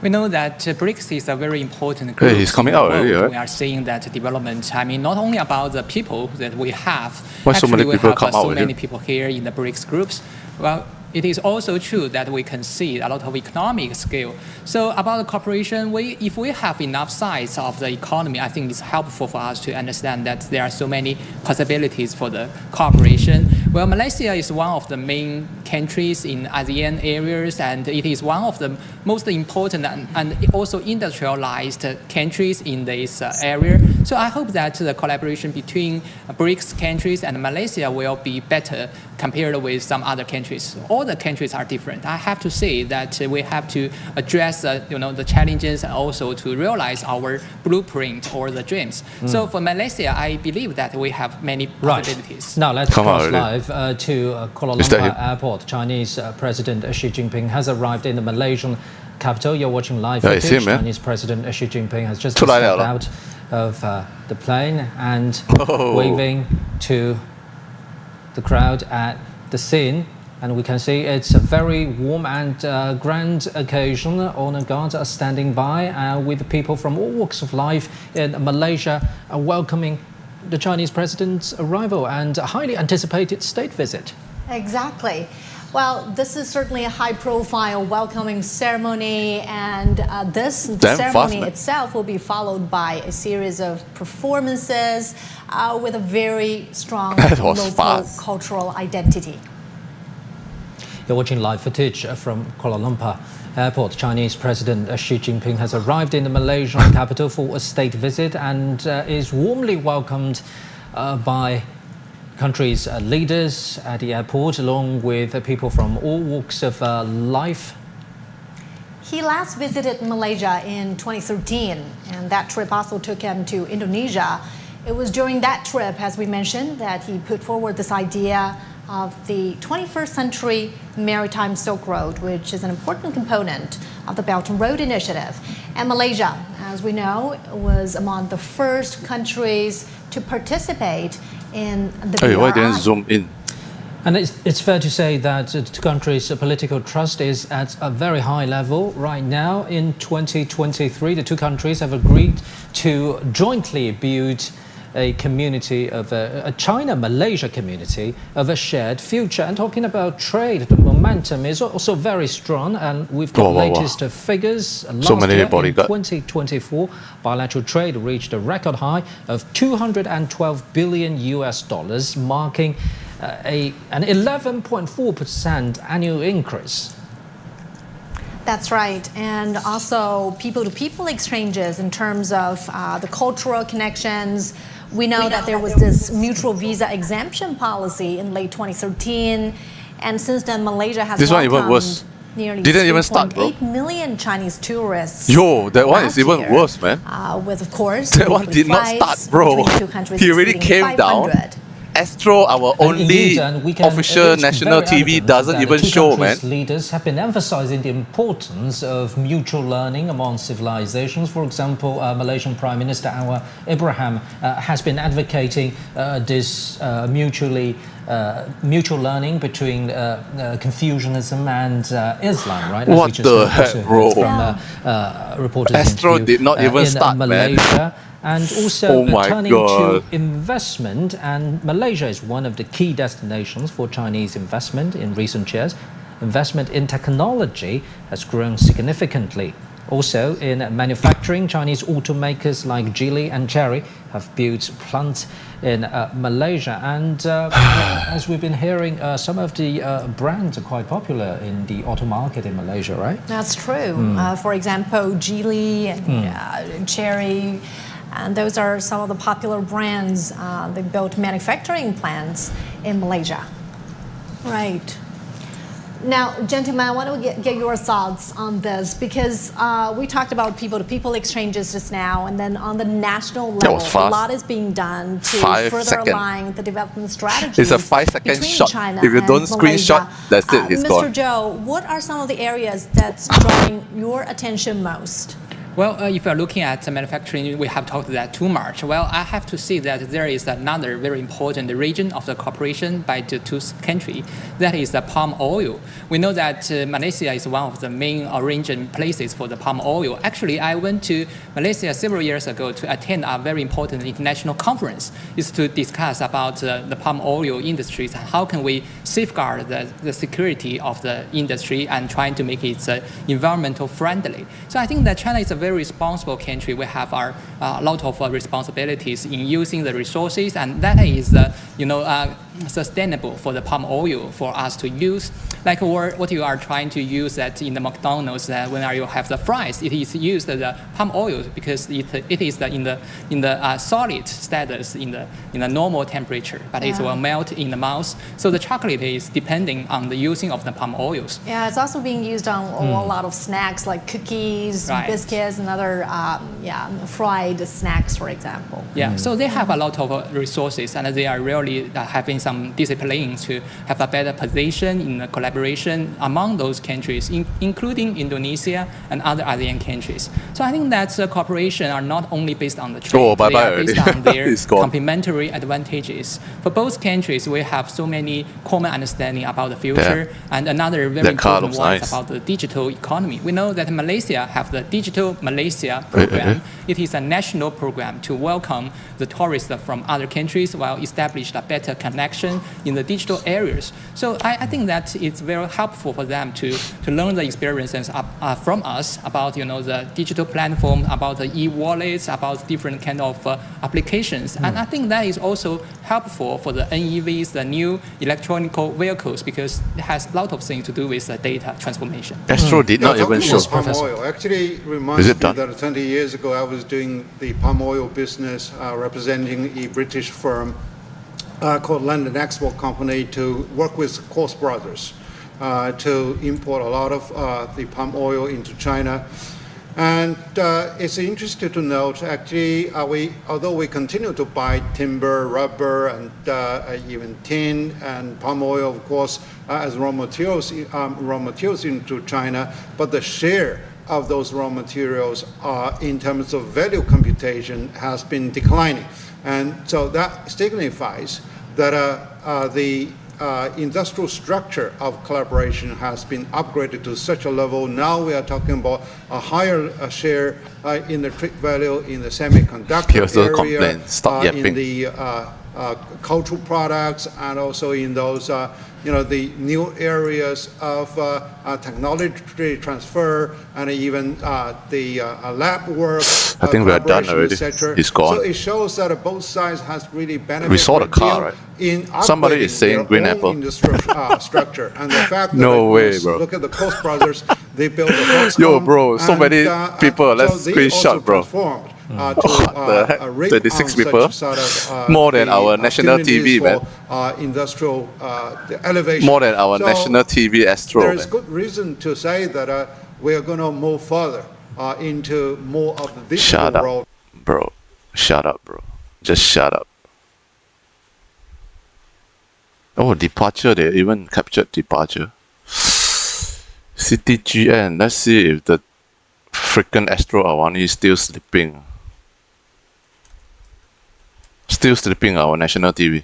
We know that BRICS is a very important group. He's coming out already, right? We are seeing that development. I mean, not only about the people that we have. Why so many people come out? So many people here in the BRICS groups. Well, it is also true that we can see a lot of economic scale. So about the cooperation, if we have enough size of the economy, I think it's helpful for us to understand that there are so many possibilities for the cooperation. Well, Malaysia is one of the main countries in ASEAN areas, and it is one of the most important and also industrialized countries in this area. So I hope that the collaboration between BRICS countries and Malaysia will be better compared with some other countries. All the countries are different. I have to say that we have to address the challenges and also to realize our blueprint or the dreams. So for Malaysia, I believe that we have many possibilities. Right. Now let's cross live to Kuala Lumpur Airport. Chinese President Xi Jinping has arrived in the Malaysian capital. You're watching live footage. Chinese President Xi Jinping has just stepped out of the plane and waving to the crowd at the scene, and we can see it's a very warm and grand occasion. Honor guards are standing by with people from all walks of life in Malaysia welcoming the Chinese president's arrival and a highly anticipated state visit. Exactly. Well, this is certainly a high-profile welcoming ceremony, and this ceremony itself will be followed by a series of performances with a very strong local cultural identity. You're watching live footage from Kuala Lumpur Airport. Chinese President Xi Jinping has arrived in the Malaysian capital for a state visit and is warmly welcomed by country's leaders at the airport, along with people from all walks of life. He last visited Malaysia in 2013, and that trip also took him to Indonesia. It was during that trip, as we mentioned, that he put forward this idea of the 21st century maritime Silk Road, which is an important component of the Belt and Road Initiative. And Malaysia, as we know, was among the first countries to participate in the BRI. Why didn't zoom in? And it's fair to say that the two countries' political trust is at a very high level right now. In 2023, the two countries have agreed to jointly build a community of a China-Malaysia community of a shared future. And talking about trade, the momentum is also very strong, and we've got latest figures. Last year, in 2024, bilateral trade reached a record high of $212 billion, marking an 11.4% annual increase. That's right. And also people-to-people exchanges in terms of the cultural connections. We know that there was this mutual visa exemption policy in late 2013. And since then, Malaysia has welcomed nearly 3.8 million Chinese tourists. Yo, that one is even worse, man. With, of course, that one did not start, bro. He already came down. Astro, our only official national TV, doesn't even show, man. Leaders have been emphasizing the importance of mutual learning among civilizations. For example, Malaysian Prime Minister Anwar Ibrahim has been advocating this mutual learning between Confucianism and Islam, right? What the heck, bro? Reporters Astro did not even start, Malaysia. Man. And also turning to investment, and Malaysia is one of the key destinations for Chinese investment in recent years. Investment in technology has grown significantly. Also in manufacturing, Chinese automakers like Geely and Chery have built plants in Malaysia. And as we've been hearing, some of the brands are quite popular in the auto market in Malaysia, right? That's true. For example, Geely and Chery. And those are some of the popular brands that built manufacturing plants in Malaysia. Right. Now, gentlemen, I want to get your thoughts on this because we talked about people-to-people exchanges just now, and then on the national level, a lot is being done to further align the development strategies. It's a 5-second shot. China if you don't screenshot, that's it. It's Mr. gone. Joe, what are some of the areas that's drawing your attention most? Well, if you're looking at manufacturing, we have talked that too much. Well, I have to say that there is another very important region of the cooperation by the two countries. That is the palm oil. We know that Malaysia is one of the main origin places for the palm oil. Actually, I went to Malaysia several years ago to attend a very important international conference. It's to discuss about the palm oil industries and how can we safeguard the security of the industry and trying to make it environmental friendly. So I think that China is a very responsible country. We have a lot of responsibilities in using the resources, and that is, sustainable for the palm oil for us to use. Like what you are trying to use that in the McDonald's, when you have the fries, it is used the palm oil because it is in the solid status in the normal temperature, but it will melt in the mouth. So the chocolate is depending on the using of the palm oils. Yeah, it's also being used on a lot of snacks like cookies, biscuits, and other fried snacks, for example. Yeah, so they have a lot of resources, and they are really having some discipline to have a better position in the collaboration among those countries, including Indonesia and other ASEAN countries. So I think that cooperation are not only based on the trade, they are based on their complementary advantages. For both countries, we have so many common understanding about the future, and another very important one is about the digital economy. We know that Malaysia have the Digital Malaysia program. It is a national program to welcome the tourists from other countries while establish a better connection in the digital areas. So I think that it's very helpful for them to learn the experiences from us about the digital platform, about the e-wallets, about different kind of applications. And I think that is also helpful for the NEVs, the new electronic vehicles, because it has a lot of things to do with the data transformation. Astro did not even show. Palm oil actually reminds me that 20 years ago I was doing the palm oil business representing a British firm called London Export Company to work with Koch brothers to import a lot of the palm oil into China. And it's interesting to note, actually, although we continue to buy timber, rubber, and even tin and palm oil, of course, as raw materials into China, but the share of those raw materials in terms of value computation has been declining. And so that signifies that the industrial structure of collaboration has been upgraded to such a level. Now we are talking about a higher share in the trade value in the semiconductor area, in the cultural products, and also in those the new areas of technology transfer and even the lab work. I think we are done already. It's gone. So it shows that both sides has really benefited. We saw the car, right? In somebody is saying green apple. Structure. And the fact no that way, bro. Look at the Koch brothers. They built the Foxconn. Yo, bro, so many people. Let's screenshot, bro. What the heck? 36 people? More than our national TV, man. Industrial elevation. More than our national TV Astro. There is good reason to say that we are going to move further into more of the digital world. Bro. Shut up, bro. Just shut up. Oh, departure. They even captured departure. CTGN. Let's see if the freaking Astro Awani is still sleeping. Still sleeping our national TV.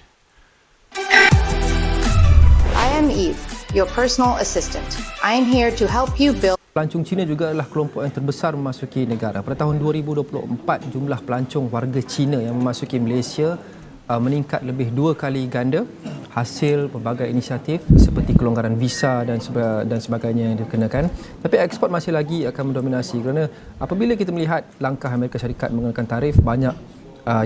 I am Eve, your personal assistant. I am here to help you build. Pelancong Cina juga adalah kelompok yang terbesar memasuki negara. Pada tahun 2024, jumlah pelancong warga Cina yang memasuki Malaysia meningkat lebih 2 kali ganda hasil pelbagai inisiatif seperti kelonggaran visa dan sebagainya yang dikenakan. Tapi ekspor masih lagi akan mendominasi kerana apabila kita melihat langkah Amerika Syarikat menggunakan tarif, banyak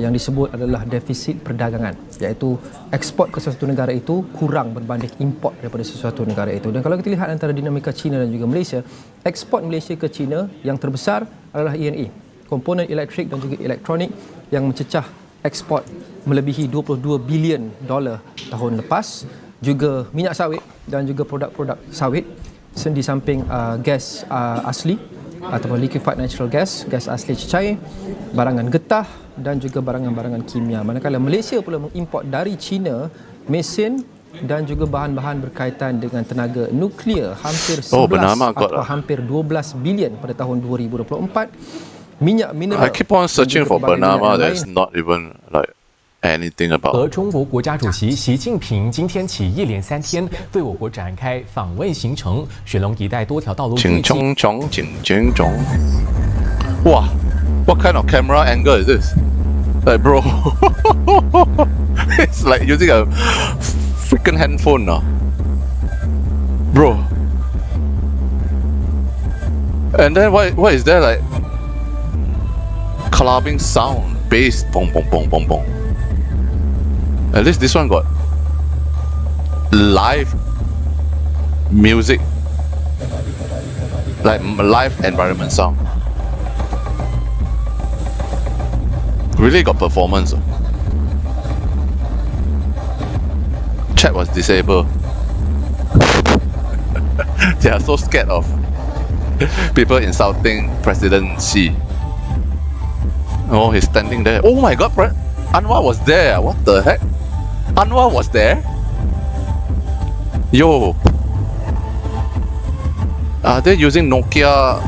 yang disebut adalah defisit perdagangan, iaitu ekspor ke sesuatu negara itu kurang berbanding import daripada sesuatu negara itu. Dan kalau kita lihat antara dinamika China dan juga Malaysia, ekspor Malaysia ke China yang terbesar adalah E&E, komponen elektrik dan juga elektronik yang mencecah ekspor melebihi $22 bilion tahun lepas, juga minyak sawit dan juga produk-produk sawit di samping gas asli ataupun liquefied natural gas asli cecair, barangan getah dan juga barangan-barangan kimia. Manakala Malaysia pula mengimport dari China mesin dan juga bahan-bahan berkaitan dengan tenaga nuklear hampir 11 atau hampir 12 bilion pada tahun 2024. Minyak mineral. I keep on searching for Bernama. There's not even like anything about. 和中国国家主席习近平今天起一连3天对我国展开访问行程，水龙一带多条道路。哇 What kind of camera angle is this? Like, bro, it's like using a freaking handphone now, bro. And then what is there like? Clubbing sound, bass, boom, boom, boom, boom, boom. At least this one got live music, like live environment sound. Really got performance. Chat was disabled. They are so scared of people insulting President Xi. Oh, he's standing there. Oh my god, Anwar was there. What the heck? Anwar was there? Yo. Are they using Nokia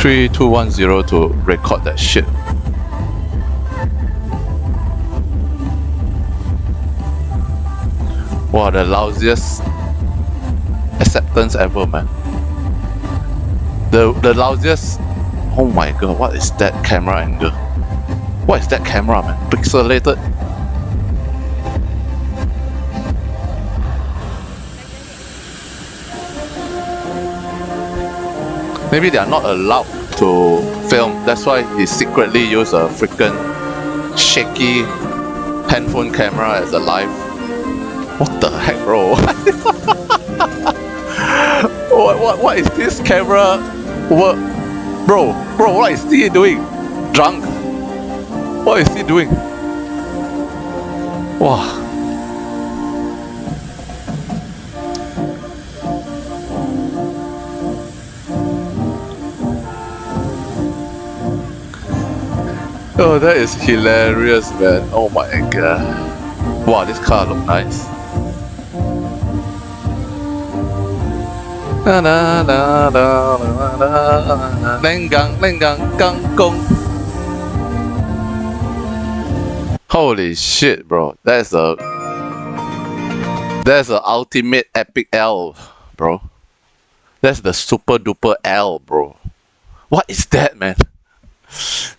3210 to record that shit? Wow, the lousiest acceptance ever, man. The lousiest. Oh my god, what is that camera angle? What is that camera, man? Pixelated? Maybe they are not allowed to film. That's why he secretly used a freaking shaky handphone camera as a live. What the heck, bro? What is this camera work? Bro, what is he doing? Drunk? What is he doing? Wow. Oh, that is hilarious, man. Oh my god. Wow, this car looks nice. Na na na na na na. Lengang kangkong. Holy shit, bro. That's a ultimate epic L, bro. That's the super duper L, bro. What is that, man?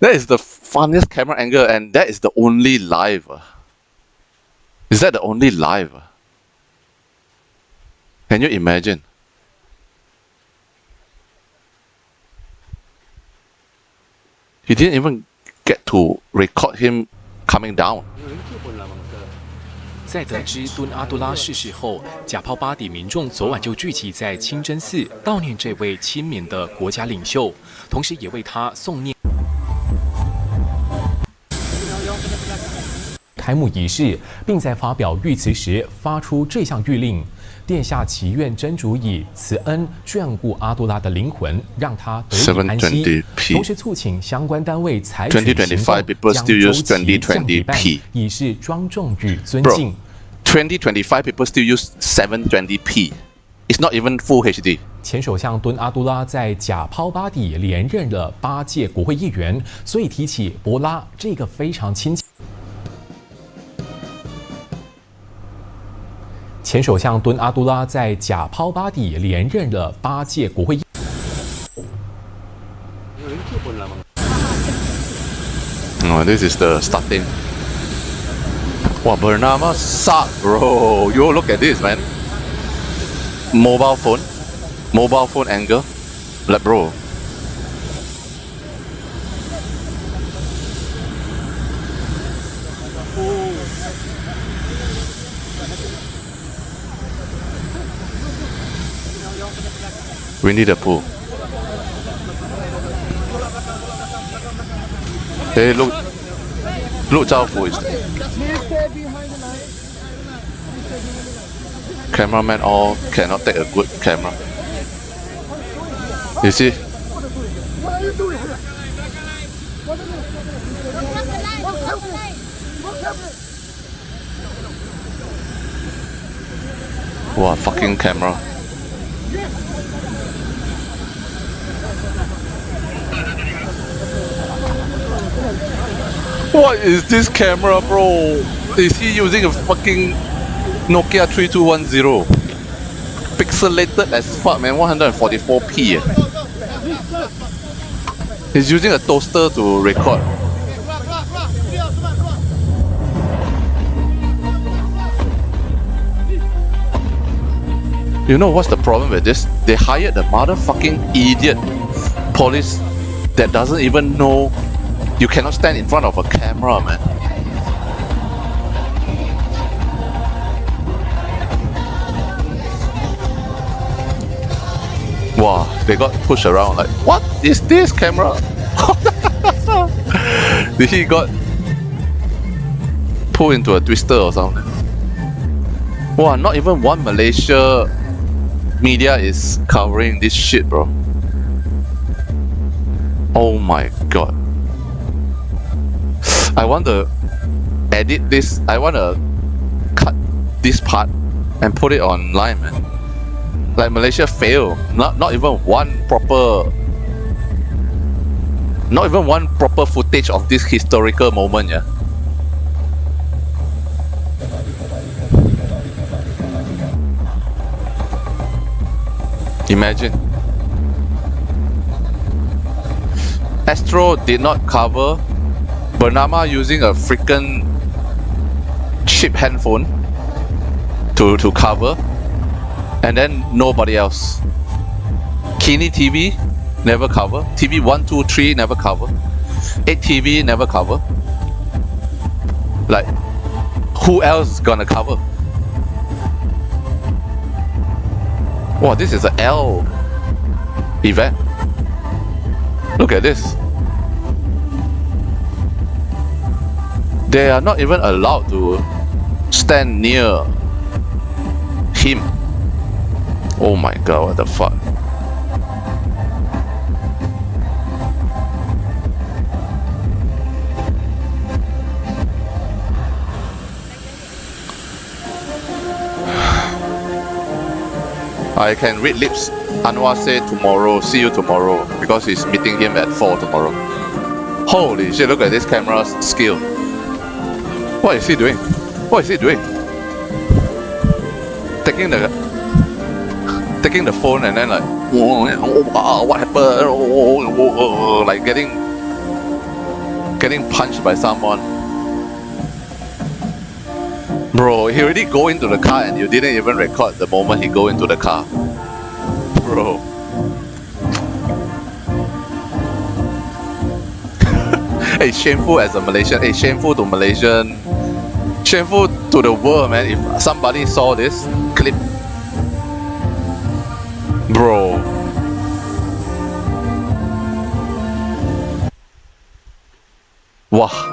That is the funniest camera angle, and that is the only live. Is that the only live? Can you imagine? He didn't even get to record him coming down. 在得知敦阿杜拉逝世后，假抛巴底民众昨晚就聚集在清真寺悼念这位亲民的国家领袖，同时也为他诵念。开幕仪式，并在发表御词时发出这项谕令：殿下祈愿真主以慈恩眷顾阿杜拉的灵魂，让他得以安息。同时促请相关单位采取行动，将周期降低半，以示庄重与尊敬。 2025 people still use 720p. It's not even full HD. 前首相敦阿杜拉在假抛巴底连任了8届国会议员，所以提起博拉这个非常亲切。前首相敦阿杜拉在假抛巴底连任了8届国会议。Oh, this is the starting. Wow, Bernama suck, bro. Yo, look at this, man. Mobile phone angle. Like, bro. Winnie the Pooh. Hey, look. Look, Zhao Fu is there. Cameraman all cannot take a good camera. You see? Wow, fucking camera. What is this camera, bro? Is he using a fucking Nokia 3210? Pixelated as fuck, man. 144p. He's using a toaster to record. You know what's the problem with this? They hired the motherfucking idiot police that doesn't even know you cannot stand in front of a camera, man. Wow, they got pushed around like, what is this camera? Did he got pulled into a twister or something? Wow, not even one Malaysia media is covering this shit, bro. Oh my god. I want to edit this. I want to cut this part and put it online, man. Like Malaysia failed. Not even one proper footage of this historical moment, yeah. Imagine. Astro did not cover Bernama using a freaking cheap handphone to cover, and then nobody else. Kini TV never cover. TV 1, 2, 3 never cover. 8TV never cover. Like, who else is gonna cover? Wow, this is an L event. Look at this. They are not even allowed to stand near him. Oh my god, what the fuck? I can read lips. Anwar said tomorrow, see you tomorrow, because he's meeting him at 4 tomorrow. Holy shit, look at this camera's skill. What is he doing? What is he doing? Taking the phone and then like, what happened? Like getting punched by someone. Bro, he already go into the car and you didn't even record the moment he go into the car. Bro. Hey, shameful as a Malaysian. Hey, shameful to Malaysian. Shameful to the world, man. If somebody saw this clip. Bro. Wow.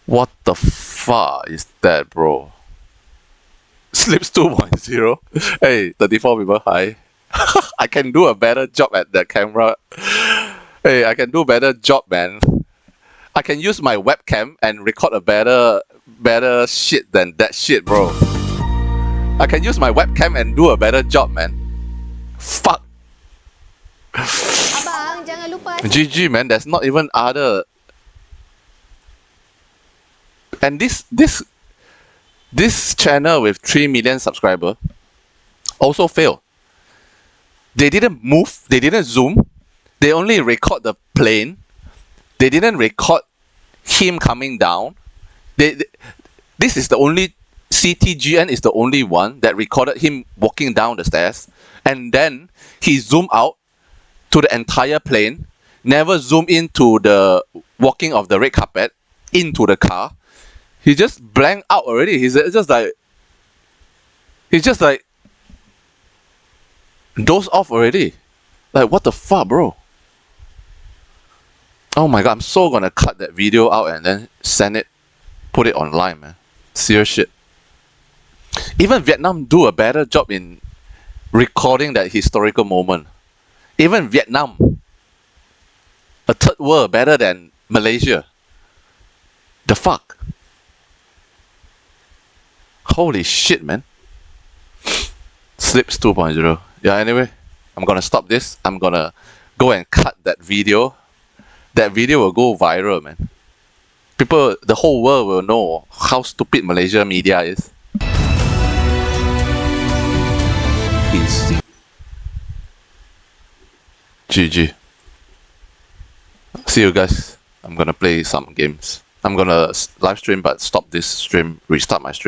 What the fuck is that, bro? Slips 2.0. Hey, 34 people, hi. I can do a better job at the camera. Hey, I can do a better job, man. I can use my webcam and record a better shit than that shit, bro. I can use my webcam and do a better job, man. Fuck. Abang, jangan lupa. GG, man. There's not even other. And this channel with 3 million subscribers also failed. They didn't move. They didn't zoom. They only record the plane. They didn't record him coming down. This is the only CTGN is the only one that recorded him walking down the stairs, and then he zoomed out to the entire plane. Never zoomed into the walking of the red carpet into the car. He just blanked out already. He's just like dozed off already. Like, what the fuck, bro? Oh my god, I'm so gonna cut that video out and then put it online, man. Serious shit. Even Vietnam do a better job in recording that historical moment. Even Vietnam, a third world, better than Malaysia. The fuck? Holy shit, man. Slips 2.0. Yeah, anyway, I'm gonna stop this. I'm gonna go and cut that video. That video will go viral, man. People, the whole world will know how stupid Malaysia media is. GG. See you guys. I'm gonna play some games. I'm gonna live stream but stop this stream, restart my stream.